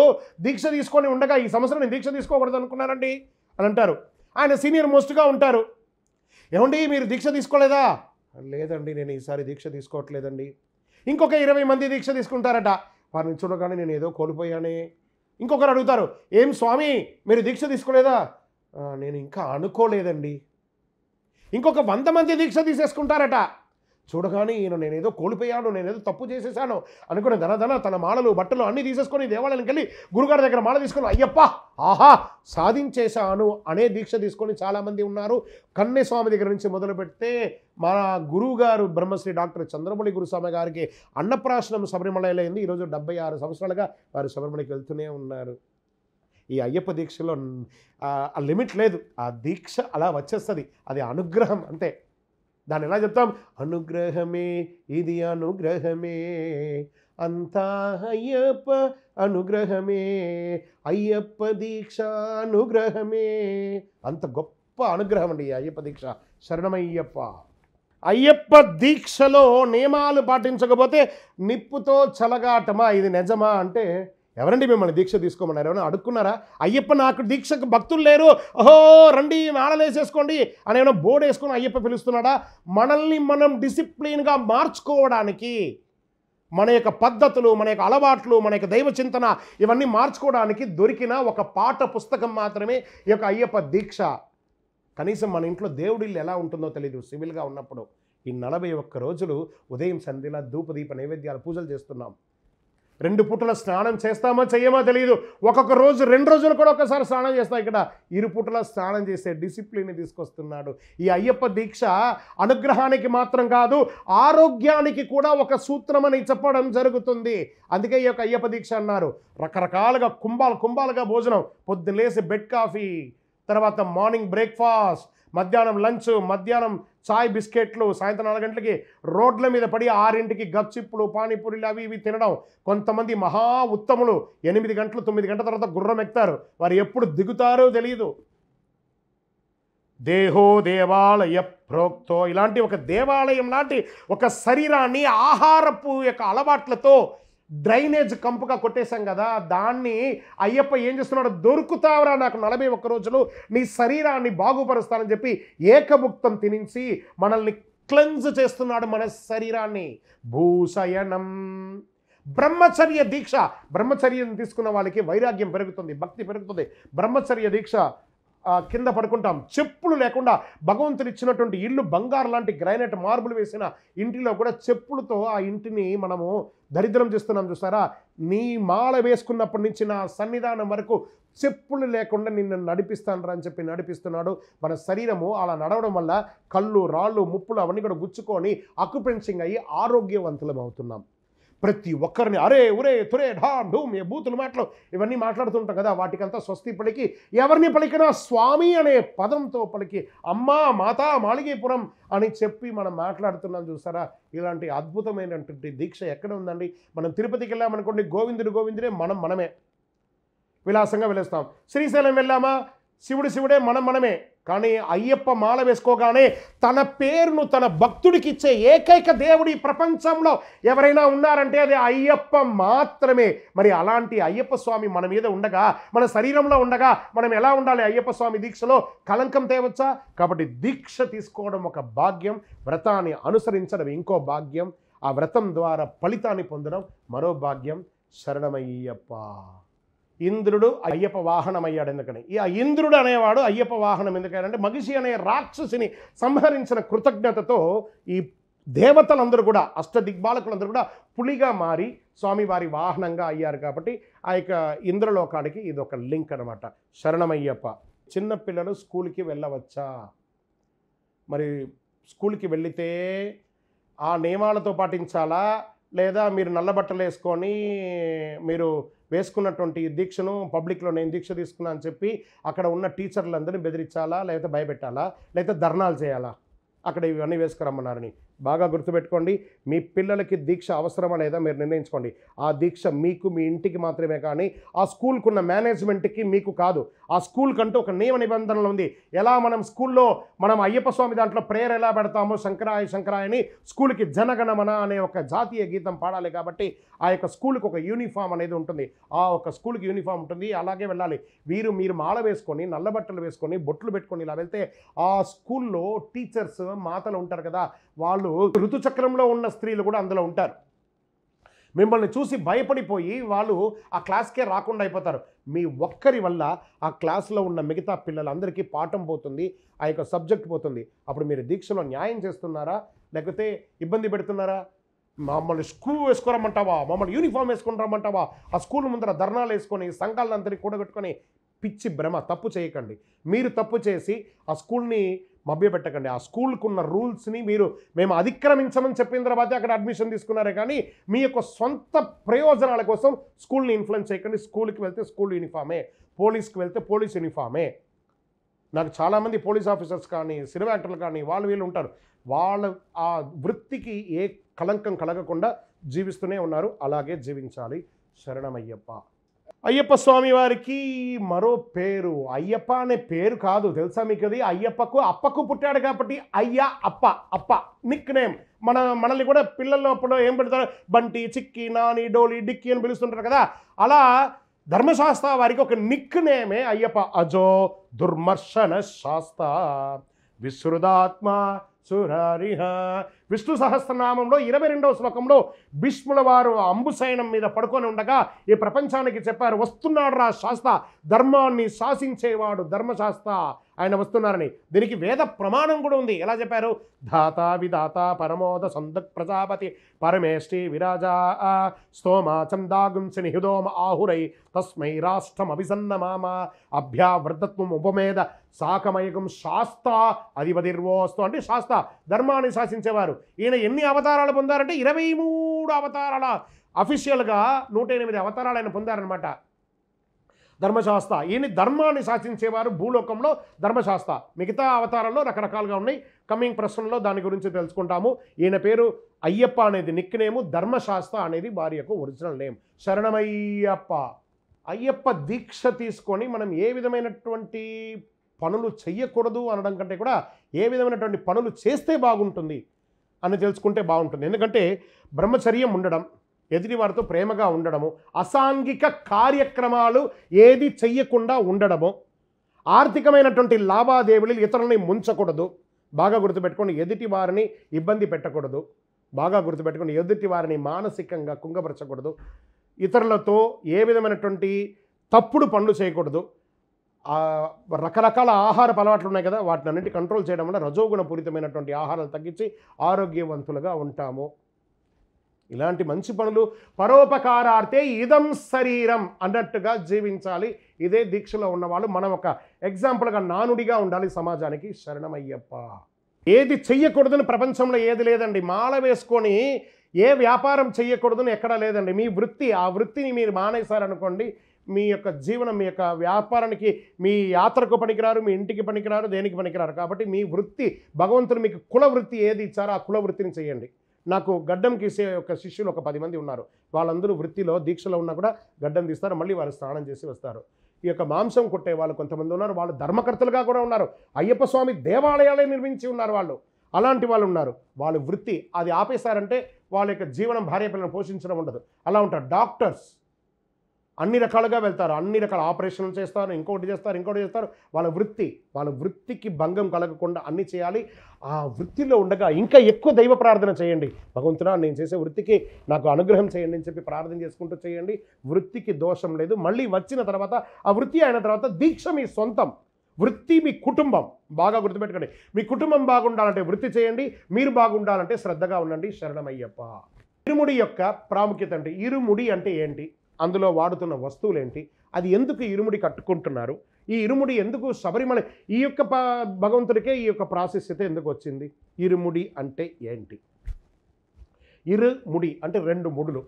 Speaker 1: దీక్ష తీసుకొని ఉండగా ఈ సంవత్సరం నేను దీక్ష తీసుకోకూడదు అనుకున్నారండి అని అంటారు. ఆయన సీనియర్ మోస్ట్గా ఉంటారు. ఏమండి మీరు దీక్ష తీసుకోలేదా? లేదండి, నేను ఈసారి దీక్ష తీసుకోవట్లేదండి. ఇంకొక 20 మంది దీక్ష తీసుకుంటారట. వారిని చూడగానే నేను ఏదో కోల్పోయానే. ఇంకొకరు అడుగుతారు, ఏం స్వామి మీరు దీక్ష తీసుకోలేదా? నేను ఇంకా అనుకోలేదండి. ఇంకొక 100 మంది దీక్ష తీసేసుకుంటారట. చూడగానే నేనేదో కోల్పోయాను, నేనేదో తప్పు చేసేసాను అనుకుని తన మాలలు, బట్టలు అన్నీ తీసేసుకొని దేవాలయానికి వెళ్ళి గురుగారి దగ్గర మాల తీసుకొని అయ్యప్ప ఆహా సాధించేశాను అనే దీక్ష తీసుకొని చాలామంది ఉన్నారు. కన్నెస్వామి దగ్గర నుంచి మొదలు పెడితే మన గురువుగారు బ్రహ్మశ్రీ డాక్టర్ చంద్రమౌళి గురుస్వామి గారికి అన్నప్రాశనం శబరిమలలో అయింది. ఈరోజు 76 సంవత్సరాలుగా వారు శబరిమలకి వెళ్తూనే ఉన్నారు. ఈ అయ్యప్ప దీక్షలో ఆ లిమిట్ లేదు, ఆ దీక్ష అలా వచ్చేస్తుంది, అది అనుగ్రహం అంతే. దాన్ని ఎలా చెప్తాం? అనుగ్రహమే ఇది అనుగ్రహమే, అంతా అయ్యప్ప అనుగ్రహమే, అయ్యప్ప దీక్ష అనుగ్రహమే. అంత గొప్ప అనుగ్రహం అండి ఈ అయ్యప్ప దీక్ష. శరణమయ్యప్ప. అయ్యప్ప దీక్షలో నియమాలు పాటించకపోతే నిప్పుతో చలగాటమా, ఇది నిజమా అంటే ఎవరండి మిమ్మల్ని దీక్ష తీసుకోమన్నారు? ఎవరైనా అడుక్కున్నారా? అయ్యప్ప నాకు దీక్షకు భక్తులు లేరు, ఓహో రండి మాలలేసేసుకోండి అని ఏమైనా బోర్డు వేసుకొని అయ్యప్ప పిలుస్తున్నాడా? మనల్ని మనం డిసిప్లిన్గా మార్చుకోవడానికి, మన యొక్క పద్ధతులు, మన యొక్క అలవాట్లు, మన యొక్క దైవ చింతన ఇవన్నీ మార్చుకోవడానికి దొరికిన ఒక పాఠ పుస్తకం మాత్రమే ఈ యొక్క అయ్యప్ప దీక్ష. కనీసం మన ఇంట్లో దేవుడి ఇల్లు ఎలా ఉంటుందో తెలియదు సివిల్గా ఉన్నప్పుడు. ఈ 41 రోజులు ఉదయం సంధ్యలా ధూపదీప నైవేద్యాలు పూజలు చేస్తున్నాం. 2 పూటల స్నానం చేస్తామో చెయ్యమో తెలియదు. ఒక్కొక్క రోజు 2 రోజులు కూడా ఒకసారి స్నానం చేస్తాం. ఇక్కడ 2 పూటల స్నానం చేసే డిసిప్లిన్ తీసుకొస్తున్నాడు. ఈ అయ్యప్ప దీక్ష అనుగ్రహానికి మాత్రం కాదు, ఆరోగ్యానికి కూడా ఒక సూత్రం అని చెప్పడం జరుగుతుంది. అందుకే ఈ యొక్క అయ్యప్ప దీక్ష అన్నారు. రకరకాలుగా కుంభాలుగా భోజనం, పొద్దున్న లేసి బెడ్ కాఫీ, తర్వాత మార్నింగ్ బ్రేక్ఫాస్ట్, మధ్యాహ్నం లంచ్, మధ్యాహ్నం చాయ్ బిస్కెట్లు, సాయంత్రం 4 గంటలకి రోడ్ల మీద పడి 6ంటికి గప్చిప్పులు పానీపూరీలు అవి ఇవి తినడం. కొంతమంది మహా ఉత్తములు 8 గంటలు 9 గంటల తర్వాత గుర్రం ఎక్కుతారు. వారు ఎప్పుడు దిగుతారో తెలియదు. దేహో దేవాలయ ప్రోక్తో, ఇలాంటి ఒక దేవాలయం లాంటి ఒక శరీరాన్ని ఆహారపు యొక్క అలవాట్లతో డ్రైనేజ్ కంపుగా కొట్టేశాం కదా. దాన్ని అయ్యప్ప ఏం చేస్తున్నాడు? దొరుకుతావరా నాకు 41 రోజులు, నీ శరీరాన్ని బాగుపరుస్తానని చెప్పి ఏకభుక్తం తినించి మనల్ని క్లెన్స్ చేస్తున్నాడు మన శరీరాన్ని. భూషయనం. బ్రహ్మచర్య దీక్ష. బ్రహ్మచర్యం తీసుకున్న వాళ్ళకి వైరాగ్యం పెరుగుతుంది, భక్తి పెరుగుతుంది. బ్రహ్మచర్య దీక్ష కింద పడుకుంటాం, చెప్పులు లేకుండా. భగవంతుడు ఇచ్చినటువంటి ఇల్లు బంగారు లాంటి గ్రైనైట్ మార్బుల్ వేసిన ఇంటిలో కూడా చెప్పులతో ఆ ఇంటిని మనము దరిద్రం చేస్తున్నాం. చూస్తారా? నీ మాల వేసుకున్నప్పటి నుంచి నా సన్నిధానం వరకు చెప్పులు లేకుండా నిన్ను నడిపిస్తాను అని చెప్పి నడిపిస్తున్నాడు. మన శరీరము అలా నడవడం వల్ల కళ్ళు, రాళ్ళు, ముప్పులు అవన్నీ కూడా గుచ్చుకొని అక్యుపెన్సింగ్ అయ్యి ఆరోగ్యవంతులం అవుతున్నాం. ప్రతి ఒక్కరిని అరే ఉరే తురే ఢామ్ ఢూమ్ ఏ బూతులు మాటలు ఇవన్నీ మాట్లాడుతుంటాం కదా. వాటికంతా స్వస్తి పలికి, ఎవరిని పలికినా స్వామి అనే పదంతో పలికి, అమ్మా మాతా మాళిగీపురం అని చెప్పి మనం మాట్లాడుతున్నాం. చూసారా? ఇలాంటి అద్భుతమైనటువంటి దీక్ష ఎక్కడ ఉందండి? మనం తిరుపతికి వెళ్ళామనుకోండి, గోవిందుడే, మనమే విలాసంగా వెళ్ళేస్తాం. శ్రీశైలం వెళ్ళామా, శివుడే, మనమే. కానీ అయ్యప్ప మాల వేసుకోగానే తన పేరును తన భక్తుడికి ఇచ్చే ఏకైక దేవుడి ప్రపంచంలో ఎవరైనా ఉన్నారంటే అది అయ్యప్ప మాత్రమే. మరి అలాంటి అయ్యప్ప స్వామి మన మీద ఉండగా, మన శరీరంలో ఉండగా మనం ఎలా ఉండాలి? అయ్యప్ప స్వామి దీక్షలో కలంకం తేవచ్చా? కాబట్టి దీక్ష తీసుకోవడం ఒక భాగ్యం, వ్రతాన్ని అనుసరించడం ఇంకో భాగ్యం, ఆ వ్రతం ద్వారా ఫలితాన్ని పొందడం మరో భాగ్యం. శరణమయ్యప్ప. ఇంద్రుడు అయ్యప్ప వాహనం అయ్యాడు. ఎందుకని ఈ ఇంద్రుడు అనేవాడు అయ్యప్ప వాహనం ఎందుకంటే మగిషి అనే రాక్షసిని సంహరించిన కృతజ్ఞతతో ఈ దేవతలందరూ కూడా, అష్టదిగ్బాలకులందరూ కూడా పులిగా మారి స్వామివారి వాహనంగా అయ్యారు. కాబట్టి ఆ యొక్క ఇంద్రలోకానికి ఇది ఒక లింక్ అనమాట. శరణమయ్యప్ప. చిన్నపిల్లలు స్కూల్కి వెళ్ళవచ్చా? మరి స్కూల్కి వెళితే ఆ నియమాలతో పాటించాలా, లేదా మీరు నల్లబట్టలు వేసుకొని మీరు వేసుకున్నటువంటి దీక్షను పబ్లిక్లో నేను దీక్ష తీసుకున్నా అని చెప్పి అక్కడ ఉన్న టీచర్లందరినీ బెదిరించాలా, లేకపోతే భయపెట్టాలా, లేకపోతే ధర్నాలు చేయాలా? అక్కడ ఇవన్నీ వేసుకురమ్మన్నారని బాగా గుర్తుపెట్టుకోండి. మీ పిల్లలకి దీక్ష అవసరమా లేదా మీరు నిర్ణయించుకోండి. ఆ దీక్ష మీకు, మీ ఇంటికి మాత్రమే, కానీ ఆ స్కూల్కున్న మేనేజ్మెంట్కి మీకు కాదు. ఆ స్కూల్ కంటూ ఒక నియమ నిబంధనలు ఉంది. ఎలా మనం స్కూల్లో మనం అయ్యప్ప స్వామి దాంట్లో ప్రేయర్ ఎలా పెడతామో శంకరాయని స్కూల్కి జనగణమన అనే ఒక జాతీయ గీతం పాడాలి. కాబట్టి ఆ యొక్క స్కూల్కి ఒక యూనిఫామ్ అనేది ఉంటుంది. ఆ ఒక స్కూల్కి యూనిఫామ్ ఉంటుంది, అలాగే వెళ్ళాలి. మీరు మాల వేసుకొని, నల్లబట్టలు వేసుకొని, బొట్లు పెట్టుకొని ఇలా వెళ్తే ఆ స్కూల్లో టీచర్స్, మాతలు ఉంటారు కదా, వాళ్ళు ఋతుచక్రంలో ఉన్న స్త్రీలు కూడా అందులో ఉంటారు. మిమ్మల్ని చూసి భయపడిపోయి వాళ్ళు ఆ క్లాస్కే రాకుండా అయిపోతారు. మీ ఒక్కరి వల్ల ఆ క్లాస్లో ఉన్న మిగతా పిల్లలందరికీ పాఠం పోతుంది, ఆ యొక్క సబ్జెక్ట్ పోతుంది. అప్పుడు మీరు దీక్షలో న్యాయం చేస్తున్నారా, లేకపోతే ఇబ్బంది పెడుతున్నారా? మమ్మల్ని స్కూల్ వేసుకోరమ్మంటావా, మమ్మల్ని యూనిఫామ్ వేసుకుని రమ్మంటావా, ఆ స్కూల్ ముందర ధర్నాలు వేసుకొని సంఘాలందరినీ కూడగట్టుకొని పిచ్చి భ్రమ. తప్పు చేయకండి. మీరు తప్పు చేసి ఆ స్కూల్ని మభ్యపెట్టకండి. ఆ స్కూల్కున్న రూల్స్ని మేము అతిక్రమించమని చెప్పిన తర్వాత అక్కడ అడ్మిషన్ తీసుకున్నారే కానీ మీ యొక్క సొంత ప్రయోజనాల కోసం స్కూల్ని ఇన్ఫ్లుయెన్స్ చేయకండి. స్కూల్కి వెళ్తే స్కూల్ యూనిఫామే, పోలీస్కి వెళ్తే పోలీస్ యూనిఫామే. నాకు చాలామంది పోలీస్ ఆఫీసర్స్ కానీ, సినిమా యాక్టర్లు కానీ, వీళ్ళు ఉంటారు. వాళ్ళ ఆ వృత్తికి ఏ కలంకం కలగకుండా జీవిస్తూనే ఉన్నారు, అలాగే జీవించాలి. శరణమయ్యప్ప. అయ్యప్ప స్వామి వారికి మరో పేరు అయ్యప్ప అనే పేరు కాదు, తెలుసా మీకు? అది అయ్యప్పకు అప్పకు పుట్టాడు కాబట్టి అయ్య అప్ప. అప్ప నిక్ నేమ్. మనల్ని కూడా పిల్లల్లో ఏం పెడతారు? బంటి, చిక్కి, నాని, డోలి, డిక్కి అని పిలుస్తుంటారు కదా. అలా ధర్మశాస్త్ర వారికి ఒక నిక్ నేమే అయ్యప్ప. అజో దుర్మర్శన శాస్త్ర విశ్రుదాత్మ సురారిహ. విష్ణు సహస్రనామంలో 22వ శ్లోకంలో భీష్ముల వారు అంబుసైనం మీద పడుకొని ఉండగా ఈ ప్రపంచానికి చెప్పారు, వస్తున్నాడు రా శాస్త్ర, ధర్మాన్ని శాసించేవాడు ధర్మశాస్త్ర, ఆయన వస్తున్నారని. దీనికి వేద ప్రమాణం కూడా ఉంది. ఎలా చెప్పారు? ధాత విధాత పరమోద సందక్ ప్రజాపతి పరమేష్టి విరాజా స్తోమా చందాగుంసి నిహిదోమ ఆహురై తస్మై రాష్ట్రం అభిసన్నమామ అభ్యావృతత్వం ఉపమేద సాకమయకం శాస్త్ర అధిపతిర్వోస్తు. అంటే శాస్త్ర ధర్మాన్ని శాసించేవారు. ఈయన ఎన్ని అవతారాలు పొందారంటే 23 అవతారాల, అఫీషియల్గా 108 అవతారాలు ఆయన పొందారనమాట ధర్మశాస్త్ర. ఈయన ధర్మాన్ని శాసించేవారు భూలోకంలో ధర్మశాస్త్ర. మిగతా అవతారాల్లో రకరకాలుగా ఉన్నాయి. కమింగ్ ప్రశ్నలో దాని గురించి తెలుసుకుంటాము. ఈయన పేరు అయ్యప్ప అనేది నిక్ నేము, ధర్మశాస్త్ర అనేది వారి యొక్క ఒరిజినల్ నేమ్. శరణమయ్యప్ప. అయ్యప్ప దీక్ష తీసుకొని మనం ఏ విధమైనటువంటి పనులు చెయ్యకూడదు అనడం కంటే కూడా ఏ విధమైనటువంటి పనులు చేస్తే బాగుంటుంది అని తెలుసుకుంటే బాగుంటుంది. ఎందుకంటే బ్రహ్మచర్యం ఉండడం, ఎదుటి వారితో ప్రేమగా ఉండడము, అసాంఘిక కార్యక్రమాలు ఏది చెయ్యకుండా ఉండడము, ఆర్థికమైనటువంటి లావాదేవీలు ఇతరులని ముంచకూడదు. బాగా గుర్తుపెట్టుకొని ఎదుటి వారిని ఇబ్బంది పెట్టకూడదు. బాగా గుర్తుపెట్టుకొని ఎదుటి వారిని మానసికంగా కుంగపరచకూడదు. ఇతరులతో ఏ విధమైనటువంటి తప్పుడు పనులు చేయకూడదు. రకరకాల ఆహారపు అలవాట్లు ఉన్నాయి కదా, వాటిని అన్నింటి కంట్రోల్ చేయడం వల్ల రజోగుణపూరితమైనటువంటి ఆహారాలు తగ్గించి ఆరోగ్యవంతులుగా ఉంటాము. ఇలాంటి మంచి పనులు పరోపకారార్థే ఇదం శరీరం అన్నట్టుగా జీవించాలి. ఇదే దీక్షలో ఉన్నవాళ్ళు. మనం ఒక ఎగ్జాంపుల్గా నానుడిగా ఉండాలి సమాజానికి. శరణమయ్యప్ప. ఏది చెయ్యకూడదని ప్రపంచంలో ఏది లేదండి. మాల వేసుకొని ఏ వ్యాపారం చెయ్యకూడదని ఎక్కడా లేదండి. మీ వృత్తి, ఆ వృత్తిని మీరు మానేశారనుకోండి, మీ యొక్క జీవనం, మీ యొక్క వ్యాపారానికి, మీ యాత్రకు పనికిరారు, మీ ఇంటికి పనికిరారు, దేనికి పనికిరారు. కాబట్టి మీ వృత్తి, భగవంతుడు మీకు కుల వృత్తి ఏది ఇచ్చారో ఆ కుల వృత్తిని చేయండి. నాకు గడ్డం గీసే ఒక శిష్యులు ఒక 10 మంది ఉన్నారు. వాళ్ళందరూ వృత్తిలో దీక్షలో ఉన్నా కూడా గడ్డం తీస్తారు, మళ్ళీ వారు స్నానం చేసి వస్తారు. ఈ యొక్క మాంసం కొట్టే వాళ్ళు కొంతమంది ఉన్నారు. వాళ్ళు ధర్మకర్తలుగా కూడా ఉన్నారు. అయ్యప్ప స్వామి దేవాలయాలే నిర్మించి ఉన్నారు వాళ్ళు. అలాంటి వాళ్ళు ఉన్నారు. వాళ్ళ వృత్తి అది ఆపేశారంటే వాళ్ళ యొక్క జీవనం, భార్య పిల్లలను పోషించడం ఉండదు. అలా ఉంటారు. డాక్టర్స్ అన్ని రకాలుగా వెళ్తారు, అన్ని రకాల ఆపరేషన్లు చేస్తారు, ఇంకోటి చేస్తారు. వాళ్ళ వృత్తికి భంగం కలగకుండా అన్నీ చేయాలి. ఆ వృత్తిలో ఉండగా ఇంకా ఎక్కువ దైవ ప్రార్థన చేయండి. భగవంతుడా, నేను చేసే వృత్తికి నాకు అనుగ్రహం చేయండి అని చెప్పి ప్రార్థన చేసుకుంటూ చేయండి. వృత్తికి దోషం లేదు. మళ్ళీ వచ్చిన తర్వాత, ఆ వృత్తి అయిన తర్వాత దీక్ష మీ సొంతం, వృత్తి మీ కుటుంబం. బాగా గుర్తుపెట్టుకోండి. మీ కుటుంబం బాగుండాలంటే వృత్తి చేయండి, మీరు బాగుండాలంటే శ్రద్ధగా ఉండండి. శరణమయ్యప్ప. ఇరుముడి యొక్క ప్రాముఖ్యత అంటే, ఇరుముడి అంటే ఏంటి, అందులో వాడుతున్న వస్తువులు ఏంటి, అది ఎందుకు ఇరుముడి కట్టుకుంటున్నారు, ఈ ఇరుముడి ఎందుకు శబరిమల, ఈ యొక్క భగవంతుడికే ఈ యొక్క ప్రాశస్యత ఎందుకు వచ్చింది, ఇరుముడి అంటే ఏంటి? ఇరుముడి అంటే 2 ముడులు.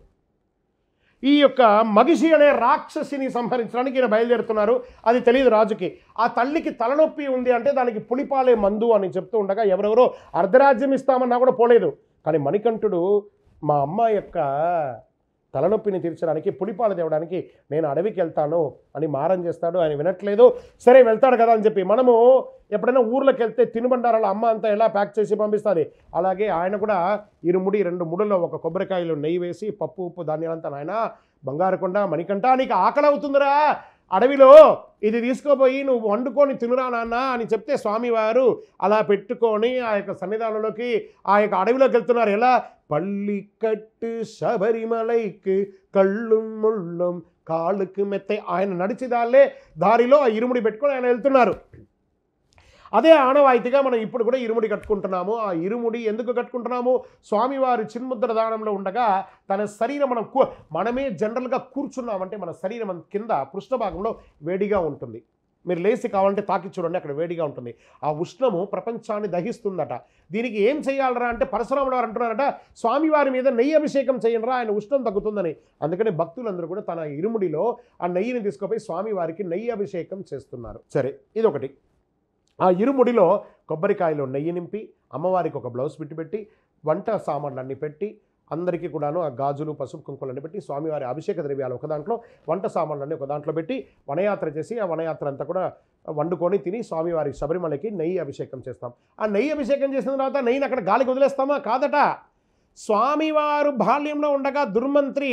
Speaker 1: ఈ యొక్క మగిషి అనే రాక్షసిని సంహరించడానికి ఈయన బయలుదేరుతున్నారు. అది తెలియదు రాజుకి. ఆ తల్లికి తలనొప్పి ఉంది అంటే దానికి పులిపాలే మందు అని చెప్తూ ఉండగా ఎవరెవరో అర్ధరాజ్యం ఇస్తామన్నా కూడా పోలేదు. కానీ మణికంఠుడు మా అమ్మ యొక్క తలనొప్పిని తీర్చడానికి, పులిపాలు తేవడానికి నేను అడవికి వెళ్తాను అని మారం చేస్తాడు. ఆయన వినట్లేదు. సరే వెళ్తాడు కదా అని చెప్పి, మనము ఎప్పుడైనా ఊర్లోకి వెళ్తే తినుబండారాలు అమ్మ అంతా ఎలా ప్యాక్ చేసి పంపిస్తుంది, అలాగే ఆయన కూడా ఇరుముడి 2 ముడుల్లో ఒక కొబ్బరికాయలు నెయ్యి వేసి పప్పు ఉప్పు ధాన్యాలంతా, నాయన బంగారుకొండ మణికంఠ నీకు ఆకలి అవుతుందిరా, అడవిలో ఇది తీసుకోపోయి నువ్వు వండుకొని తినురా నాన్న అని చెప్తే స్వామివారు అలా పెట్టుకొని ఆ యొక్క సన్నిధానంలోకి, ఆ యొక్క అడవిలోకి వెళ్తున్నారు. ఎలా? పల్లికట్టు శబరిమలైకి కళ్ళుం ముళ్ళం కాళ్ళకు మెత్త. ఆయన నడిచిదాలే దారిలో ఆ ఇరుముడి పెట్టుకొని ఆయన వెళ్తున్నారు. అదే ఆనవాయితీగా మనం ఇప్పుడు కూడా ఇరుముడి కట్టుకుంటున్నాము. ఆ ఇరుముడి ఎందుకు కట్టుకుంటున్నాము? స్వామివారి చిన్ముద్ర దానంలో ఉండగా తన శరీరం మనమే జనరల్గా కూర్చున్నామంటే మన శరీరం కింద పృష్ఠ భాగంలో వేడిగా ఉంటుంది. మీరు లేచి కావాలంటే తాకి చూడండి, అక్కడ వేడిగా ఉంటుంది. ఆ ఉష్ణము ప్రపంచాన్ని దహిస్తుందట. దీనికి ఏం చేయాలరా అంటే పరశురాముడు వారు అంటున్నారట, స్వామివారి మీద నెయ్యి అభిషేకం చేయండిరా, ఆయన ఉష్ణం తగ్గుతుందని. అందుకని భక్తులందరూ కూడా తన ఇరుముడిలో ఆ నెయ్యిని తీసుకుపోయి స్వామివారికి నెయ్యి అభిషేకం చేస్తున్నారు. సరే, ఇదొకటి. ఆ ఇరుముడిలో కొబ్బరికాయలో నెయ్యి నింపి, అమ్మవారికి ఒక బ్లౌజ్ పెట్టి వంట సామాన్లన్నీ పెట్టి, అందరికీ కూడాను ఆ గాజులు పసుపు కుంకుమలన్నీ పెట్టి స్వామివారి అభిషేక ద్రవ్యాలు ఒక దాంట్లో, వంట సామాన్లన్నీ ఒక దాంట్లో పెట్టి వనయాత్ర చేసి ఆ వనయాత్ర అంతా కూడా వండుకొని తిని స్వామివారి శబరిమలకి నెయ్యి అభిషేకం చేస్తాం. ఆ నెయ్యి అభిషేకం చేసిన తర్వాత నెయ్యిని అక్కడ గాలికి వదిలేస్తామా? కాదట. స్వామివారు బాల్యంలో ఉండగా దుర్మంత్రి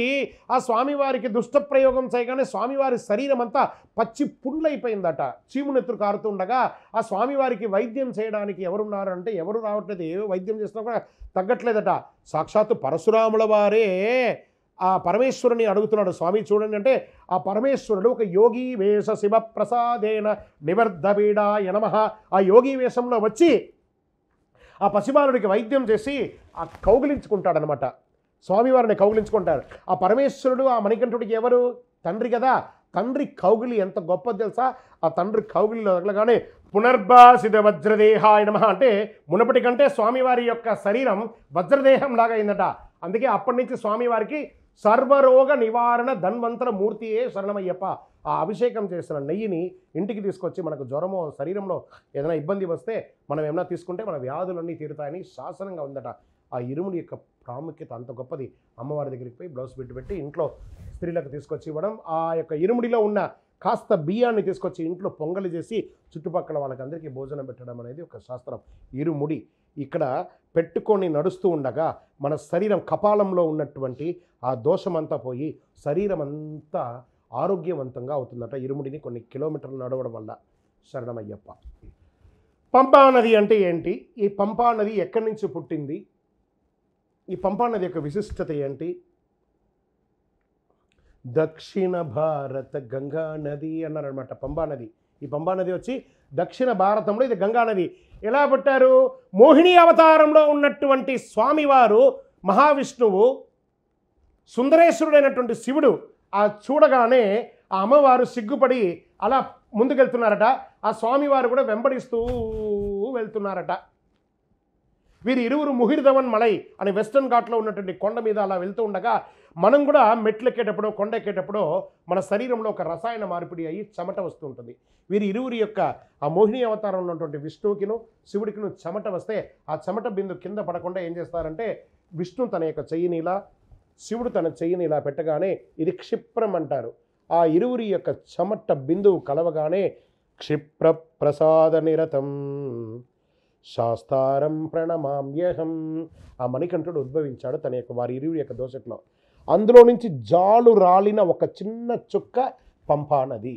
Speaker 1: ఆ స్వామివారికి దుష్టప్రయోగం చేయగానే స్వామివారి శరీరం అంతా పచ్చి పుండ్లైపోయిందట. చీమునెత్తురు కారుతూ ఉండగా ఆ స్వామివారికి వైద్యం చేయడానికి ఎవరున్నారంటే ఎవరు రావట్లేదు. ఏ వైద్యం చేసినా కూడా తగ్గట్లేదట. సాక్షాత్తు పరశురాముల వారే ఆ పరమేశ్వరుని అడుగుతున్నాడు, స్వామి చూడండి అంటే ఆ పరమేశ్వరుడు ఒక యోగి వేష శివ ప్రసాదేన నివర్ధపీడాయ నమః ఆ యోగి వేషంలో వచ్చి ఆ పసిబాలుడికి వైద్యం చేసి ఆ కౌగిలించుకుంటాడనమాట. స్వామివారిని కౌగిలించుకుంటారు. ఆ పరమేశ్వరుడు ఆ మణికంఠుడికి ఎవరు? తండ్రి కదా. తండ్రి కౌగిలి ఎంత గొప్పది తెలుసా? ఆ తండ్రి కౌగిలిలో తగలగానే పునర్భాసిత వజ్రదేహాయ నమః అంటే మునపటి కంటే స్వామివారి యొక్క శరీరం వజ్రదేహం లాగా అయిందట. అందుకే అప్పటి నుంచి స్వామివారికి సర్వరోగ నివారణ ధన్వంతర మూర్తియే శరణమయ్యప్ప. ఆ అభిషేకం చేసిన నెయ్యిని ఇంటికి తీసుకొచ్చి మనకు జ్వరమో శరీరంలో ఏదైనా ఇబ్బంది వస్తే మనం ఏమైనా తీసుకుంటే మన వ్యాధులన్నీ తీరుతాయని శాసనంగా ఉందట. ఆ ఇరుముడి యొక్క ప్రాముఖ్యత అంత గొప్పది. అమ్మవారి దగ్గరికి పోయి బ్లౌజ్ పెట్టి ఇంట్లో స్త్రీలకు తీసుకొచ్చి ఇవ్వడం, ఆ యొక్క ఇరుముడిలో ఉన్న కాస్త బియ్యాన్ని తీసుకొచ్చి ఇంట్లో పొంగలి చేసి చుట్టుపక్కల వాళ్ళకందరికీ భోజనం పెట్టడం అనేది ఒక శాస్త్రం. ఇరుముడి ఇక్కడ పెట్టుకొని నడుస్తూ ఉండగా మన శరీరం కపాలంలో ఉన్నటువంటి ఆ దోషమంతా పోయి శరీరం అంతా ఆరోగ్యవంతంగా అవుతుందట. ఇరుముడిని కొన్ని కిలోమీటర్లు నడవడం వల్ల. శరణమయ్యప్ప. పంపా నది అంటే ఏంటి? ఈ పంపా నది ఎక్కడి నుంచి పుట్టింది? ఈ పంపా నది యొక్క విశిష్టత ఏంటి? దక్షిణ భారత గంగా నది అన్నారనమాట పంపా నది. ఈ పంపా నది వచ్చి దక్షిణ భారతంలో ఇది గంగా నది. ఎలా పుట్టారు? మోహిని అవతారంలో ఉన్నటువంటి స్వామివారు మహావిష్ణువు, సుందరేశ్వరుడైనటువంటి శివుడు ఆ చూడగానే ఆ అమ్మవారు సిగ్గుపడి అలా ముందుకెళ్తున్నారట. ఆ స్వామివారు కూడా వెంబడిస్తూ వెళ్తున్నారట. వీరి ఇరువురు ముహిర్ధవన్ మలై అని వెస్టర్న్ ఘాట్లో ఉన్నటువంటి కొండ మీద అలా వెళ్తూ ఉండగా మనం కూడా మెట్లు ఎక్కేటప్పుడు కొండ ఎక్కేటప్పుడు మన శరీరంలో ఒక రసాయన మార్పిడి అయ్యి చెమట వస్తూ ఉంటుంది. వీరి ఇరువురి యొక్క ఆ మోహిని అవతారంలో ఉన్నటువంటి విష్ణువుకిను శివుడికిను చెమట వస్తే ఆ చెమట బిందు కింద పడకుండా ఏం చేస్తారంటే విష్ణు తన యొక్క చెయ్యిని ఇలా, శివుడు తన చెయ్యిని ఇలా పెట్టగానే ఇది క్షిప్రం అంటారు. ఆ ఇరువురి యొక్క చెమట బిందువు కలవగానే క్షిప్ర ప్రసాద నిరతం శాస్తారం ప్రణమామ్యహం ఆ మణికంఠుడు ఉద్భవించాడు తన యొక్క వారి ఇరువురి యొక్క దోషట్లో. అందులో నుంచి జాలు రాలిన ఒక చిన్న చుక్క పంపా నది.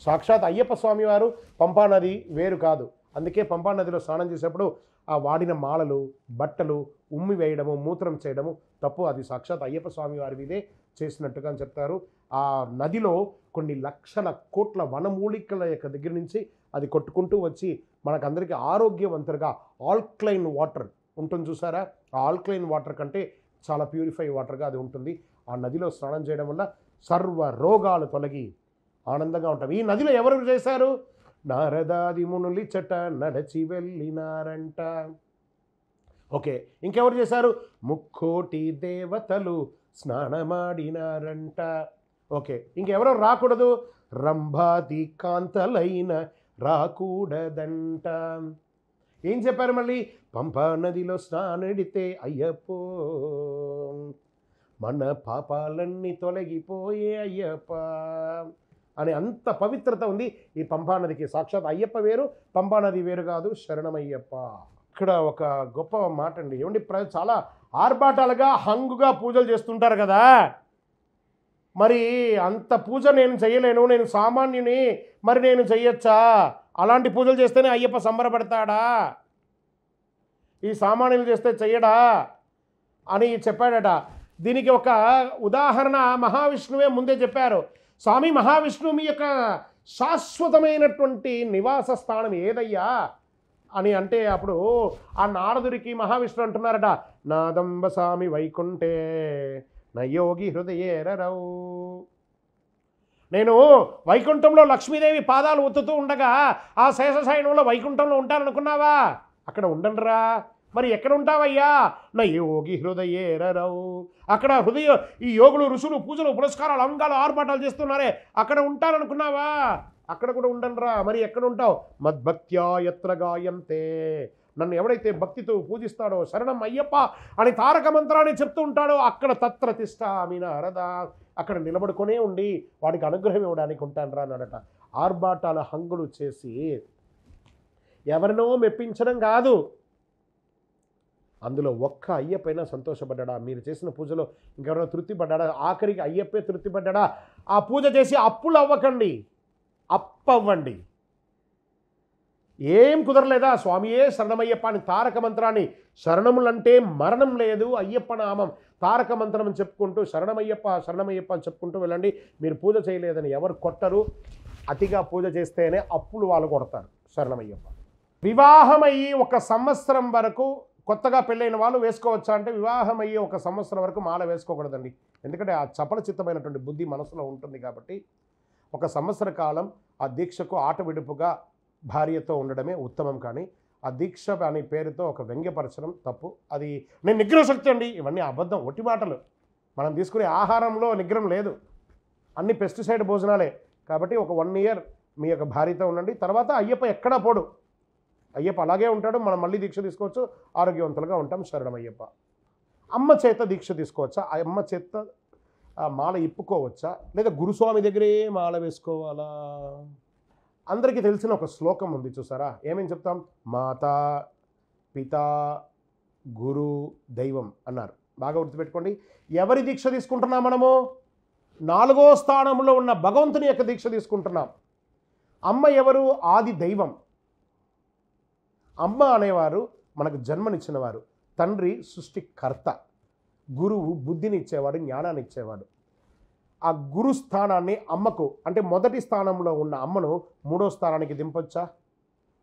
Speaker 1: సాక్షాత్ అయ్యప్ప స్వామి వారు పంపా నది వేరు కాదు. అందుకే పంపా నదిలో స్నానం చేసేప్పుడు ఆ వాడిన మాలలు బట్టలు ఉమ్మి వేయడము మూత్రం చేయడము తప్పు. అది సాక్షాత్ అయ్యప్ప స్వామి వారి మీదే చేసినట్టుగా అని చెప్తారు. ఆ నదిలో కొన్ని లక్షల కోట్ల వనమూలికల యొక్క దగ్గర నుంచి అది కొట్టుకుంటూ వచ్చి మనకందరికీ ఆరోగ్యవంతులుగా ఆల్క్లైన్ వాటర్ ఉంటుంది చూసారా? ఆ ఆల్క్లైన్ వాటర్ కంటే చాలా ప్యూరిఫై వాటర్గా అది ఉంటుంది. ఆ నదిలో స్నానం చేయడం వల్ల సర్వ రోగాలు తొలగి ఆనందంగా ఉంటాం. ఈ నదిలో ఎవరు చేశారు? నారదాది మునులి చట నడచి వెళ్ళినారంట. ఓకే, ఇంకెవరు చేశారు? ముక్కోటి దేవతలు స్నానమాడినారంట. ఓకే, ఇంకెవరో రాకూడదు? రంభాది కాంతలైన రాకూడదంట. ఏం చెప్పారు మళ్ళీ? పంపా నదిలో స్నానడితే అయ్యప్పో మన పాపాలన్నీ తొలగిపోయే అయ్యప్ప అని అంత పవిత్రత ఉంది ఈ పంపా నదికి. సాక్షాత్ అయ్యప్ప వేరు, పంపా నది వేరు కాదు. శరణమయ్యప్ప. ఇక్కడ ఒక గొప్ప మాట అండి. ఏమండి, చాలా ఆర్భాటాలుగా హంగుగా పూజలు చేస్తుంటారు కదా. మరి అంత పూజ నేను చేయలేను, నేను సామాన్యుని, మరి నేను చెయ్యొచ్చా? అలాంటి పూజలు చేస్తేనే అయ్యప్ప సంబరపడతాడా? ఈ సామాన్యులు చేస్తే చెయ్యడా అని చెప్పాడట. దీనికి ఒక ఉదాహరణ మహావిష్ణువే ముందే చెప్పారు. స్వామి మహావిష్ణువు మీ యొక్క శాశ్వతమైనటువంటి నివాస స్థానం ఏదయ్యా అని అంటే అప్పుడు ఆ నారదుడికి మహావిష్ణువు అంటున్నారట, నాదంబ స్వామి వైకుంఠే నయోగి హృదయేరరౌ. నేను వైకుంఠంలో లక్ష్మీదేవి పాదాలు ఒత్తుతూ ఉండగా ఆ శేషశయనంలో వైకుంఠంలో ఉంటాననుకున్నావా? అక్కడ ఉండండిరా. మరి ఎక్కడ ఉంటావయ్యా? నా యోగి హృదయేరరౌ. అక్కడ ఈ యోగులు ఋషులు పూజలు పురస్కారాలు అంగాలు ఆర్భాటాలు చేస్తున్నారే, అక్కడ ఉంటాననుకున్నావా? అక్కడ కూడా ఉండండిరా. మరి ఎక్కడ ఉంటావు? మద్భక్త్యా యత్ర గాయంతే నన్ను ఎవడైతే భక్తితో పూజిస్తాడో శరణం అయ్యప్ప అని తారక మంత్రాన్ని చెప్తూ ఉంటాడో అక్కడ తత్ర తిష్టామి నారద, అక్కడ నిలబడుకొనే ఉండి వాడికి అనుగ్రహం ఇవ్వడానికి ఉంటాను రా అన్నాడట. ఆర్భాటాల హంగులు చేసి ఎవరినో మెప్పించడం కాదు, అందులో ఒక్క అయ్యప్పైనా సంతోషపడ్డా, మీరు చేసిన పూజలో ఇంకెవరైనా తృప్తి పడ్డా, ఆఖరికి అయ్యప్పే తృప్తి పడ్డా, ఆ పూజ చేసి అప్పులు అవ్వకండి, అప్పవ్వండి. ఏం కుదరలేదా స్వామియే శరణమయ్యప్ప అని తారక మంత్రాన్ని, శరణములంటే మరణం లేదు, అయ్యప్ప నామం తారక మంత్రం అని చెప్పుకుంటూ శరణమయ్యప్ప శరణమయ్యప్ప అని చెప్పుకుంటూ వెళ్ళండి. మీరు పూజ చేయలేదని ఎవరు కొట్టరు, అతిగా పూజ చేస్తేనే అప్పులు వాళ్ళు కొడతారు. శరణమయ్యప్ప. వివాహమయ్యి 1 సంవత్సరం వరకు కొత్తగా పెళ్ళైన వాళ్ళు వేసుకోవచ్చా అంటే, వివాహం అయ్యి 1 సంవత్సరం వరకు మాల వేసుకోకూడదండి. ఎందుకంటే ఆ చపల చిత్తమైనటువంటి బుద్ధి మనసులో ఉంటుంది కాబట్టి 1 సంవత్సర కాలం ఆ దీక్షకు ఆట విడుపుగా భార్యతో ఉండడమే ఉత్తమం. కానీ ఆ దీక్ష అనే పేరుతో ఒక వ్యంగ్యపరచడం తప్పు. అది నేను నిగ్రహ శక్తి అండి, ఇవన్నీ అబద్ధం, ఒట్టి మాటలు. మనం తీసుకునే ఆహారంలో నిగ్రహం లేదు, అన్ని పెస్టిసైడ్ భోజనాలే. కాబట్టి ఒక 1 ఇయర్ మీ యొక్క భార్యతో ఉండండి. తర్వాత అయ్యప్ప ఎక్కడా పోడు, అయ్యప్ప అలాగే ఉంటాడు. మనం మళ్ళీ దీక్ష తీసుకోవచ్చు, ఆరోగ్యవంతులుగా ఉంటాం. శరణమయ్యప్ప. అమ్మ చేత దీక్ష తీసుకోవచ్చా, అమ్మ చేత మాల ఇప్పుకోవచ్చా, లేదా గురుస్వామి దగ్గరే మాల వేసుకోవాలా? అందరికీ తెలిసిన ఒక శ్లోకం ఉంది చూసారా, ఏమేమి చెప్తాం? మాతా పిత గురు దైవం అన్నారు. బాగా గుర్తుపెట్టుకోండి. ఎవరి దీక్ష తీసుకుంటున్నాం మనము? 4వ స్థానంలో ఉన్న భగవంతుని యొక్క దీక్ష తీసుకుంటున్నాం. అమ్మ ఎవరు? ఆది దైవం. అమ్మ అనేవారు మనకు జన్మనిచ్చినవారు, తండ్రి సృష్టికర్త, గురువు బుద్ధిని ఇచ్చేవాడు, జ్ఞానాన్ని ఇచ్చేవాడు. ఆ గురు స్థానాన్ని అమ్మకు, అంటే మొదటి స్థానంలో ఉన్న అమ్మను 3వ స్థానానికి దింపొచ్చా?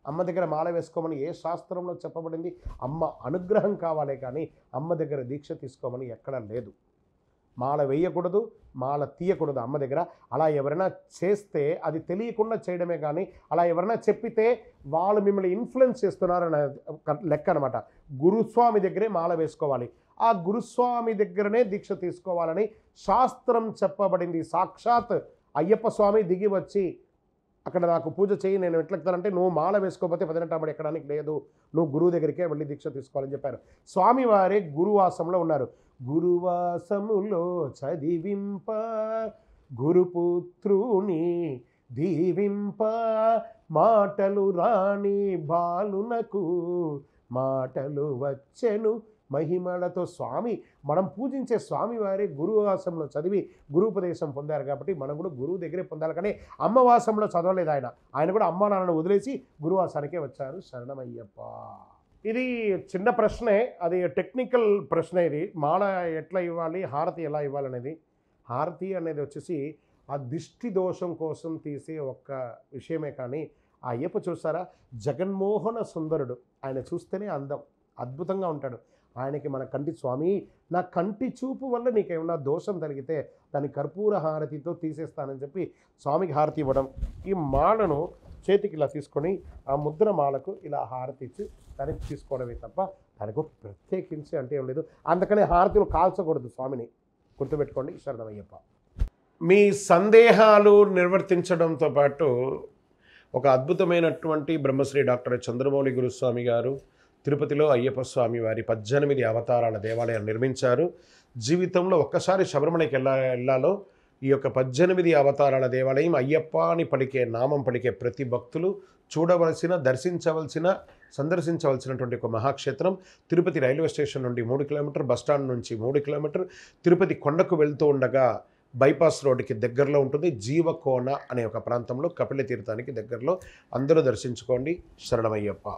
Speaker 1: అమ్మ దగ్గర మాల వేసుకోమని ఏ శాస్త్రంలో చెప్పబడింది? అమ్మ అనుగ్రహం కావాలే కానీ అమ్మ దగ్గర దీక్ష తీసుకోమని ఎక్కడా లేదు. మాల వేయకూడదు, మాల తీయకూడదు అమ్మ దగ్గర. అలా ఎవరైనా చేస్తే అది తెలియకుండా చేయడమే కానీ, అలా ఎవరైనా చెప్పితే వాళ్ళు మిమ్మల్ని ఇన్ఫ్లుయెన్స్ చేస్తున్నారన్న లెక్క అనమాట. గురుస్వామి దగ్గరే మాల వేసుకోవాలి, ఆ గురుస్వామి దగ్గరనే దీక్ష తీసుకోవాలని శాస్త్రం చెప్పబడింది. సాక్షాత్ అయ్యప్ప స్వామి దిగి వచ్చి అక్కడ నాకు పూజ చేయి, నేను ఎట్లెక్తానంటే నువ్వు మాల వేసుకోకపోతే 18 ఎక్కడానికి లేదు, నువ్వు గురువు దగ్గరికే వెళ్ళి దీక్ష తీసుకోవాలని చెప్పారు. స్వామివారే గురువాసంలో ఉన్నారు. గురువాసములో చదివింప గురుపుత్రుని దీవింప, మాటలు రాణి బాలునకు మాటలు వచ్చెను మహిమలతో. స్వామి, మనం పూజించే స్వామివారి గురువాసంలో చదివి గురుపదేశం పొందారు కాబట్టి మనం కూడా గురువు దగ్గరే పొందాలి. కానీ అమ్మవాసంలో చదవలేదు ఆయన. ఆయన కూడా అమ్మ నాన్నను వదిలేసి గురువాసానికే వచ్చారు. శరణమయ్యప్ప. ఇది చిన్న ప్రశ్నే, అది టెక్నికల్ ప్రశ్న. ఇది మాల ఎట్లా ఇవ్వాలి, హారతి ఎలా ఇవ్వాలనేది. హారతి అనేది వచ్చేసి ఆ దిష్టి దోషం కోసం తీసే ఒక్క విషయమే. కానీ ఆ అయ్యప్ప చూస్తారా, జగన్మోహన సుందరుడు. ఆయన చూస్తేనే అందం, అద్భుతంగా ఉంటాడు. ఆయనకి మన కంటి స్వామి, నా కంటి చూపు వల్ల నీకేమన్నా దోషం కలిగితే దాన్ని కర్పూర హారతితో తీసేస్తానని చెప్పి స్వామికి హారతి ఇవ్వడం. ఈ మాలను చేతికి ఇలా తీసుకొని ఆ ముద్ర మాలకు ఇలా హారతి ఇచ్చి దానికి తీసుకోవడమే తప్ప దానికి ప్రత్యేకించి అంటే ఏం లేదు. అందుకనే హారతిలో కాల్చకూడదు స్వామిని, గుర్తుపెట్టుకోండి. శరణమయ్యప్ప. మీ సందేహాలు నిర్వర్తించడంతో పాటు ఒక అద్భుతమైనటువంటి బ్రహ్మశ్రీ డాక్టర్ చంద్రమౌళి గురుస్వామి గారు తిరుపతిలో అయ్యప్ప స్వామి వారి 18 అవతారాల దేవాలయాన్ని నిర్మించారు. జీవితంలో ఒక్కసారి శబరిమలకి వెళ్ళాలో ఈ యొక్క 18 అవతారాల దేవాలయం అయ్యప్ప అని పలికే, నామం పలికే ప్రతి భక్తులు చూడవలసిన, దర్శించవలసిన, సందర్శించవలసినటువంటి ఒక మహాక్షేత్రం. తిరుపతి రైల్వే స్టేషన్ నుండి 3 కిలోమీటర్, బస్టాండ్ నుంచి 3 కిలోమీటర్, తిరుపతి కొండకు వెళ్తూ ఉండగా బైపాస్ రోడ్డుకి దగ్గరలో ఉంటుంది. జీవకోన అనే ఒక ప్రాంతంలో కపిల తీర్థానికి దగ్గరలో. అందరూ దర్శించుకోండి. శరణమయ్యప్ప.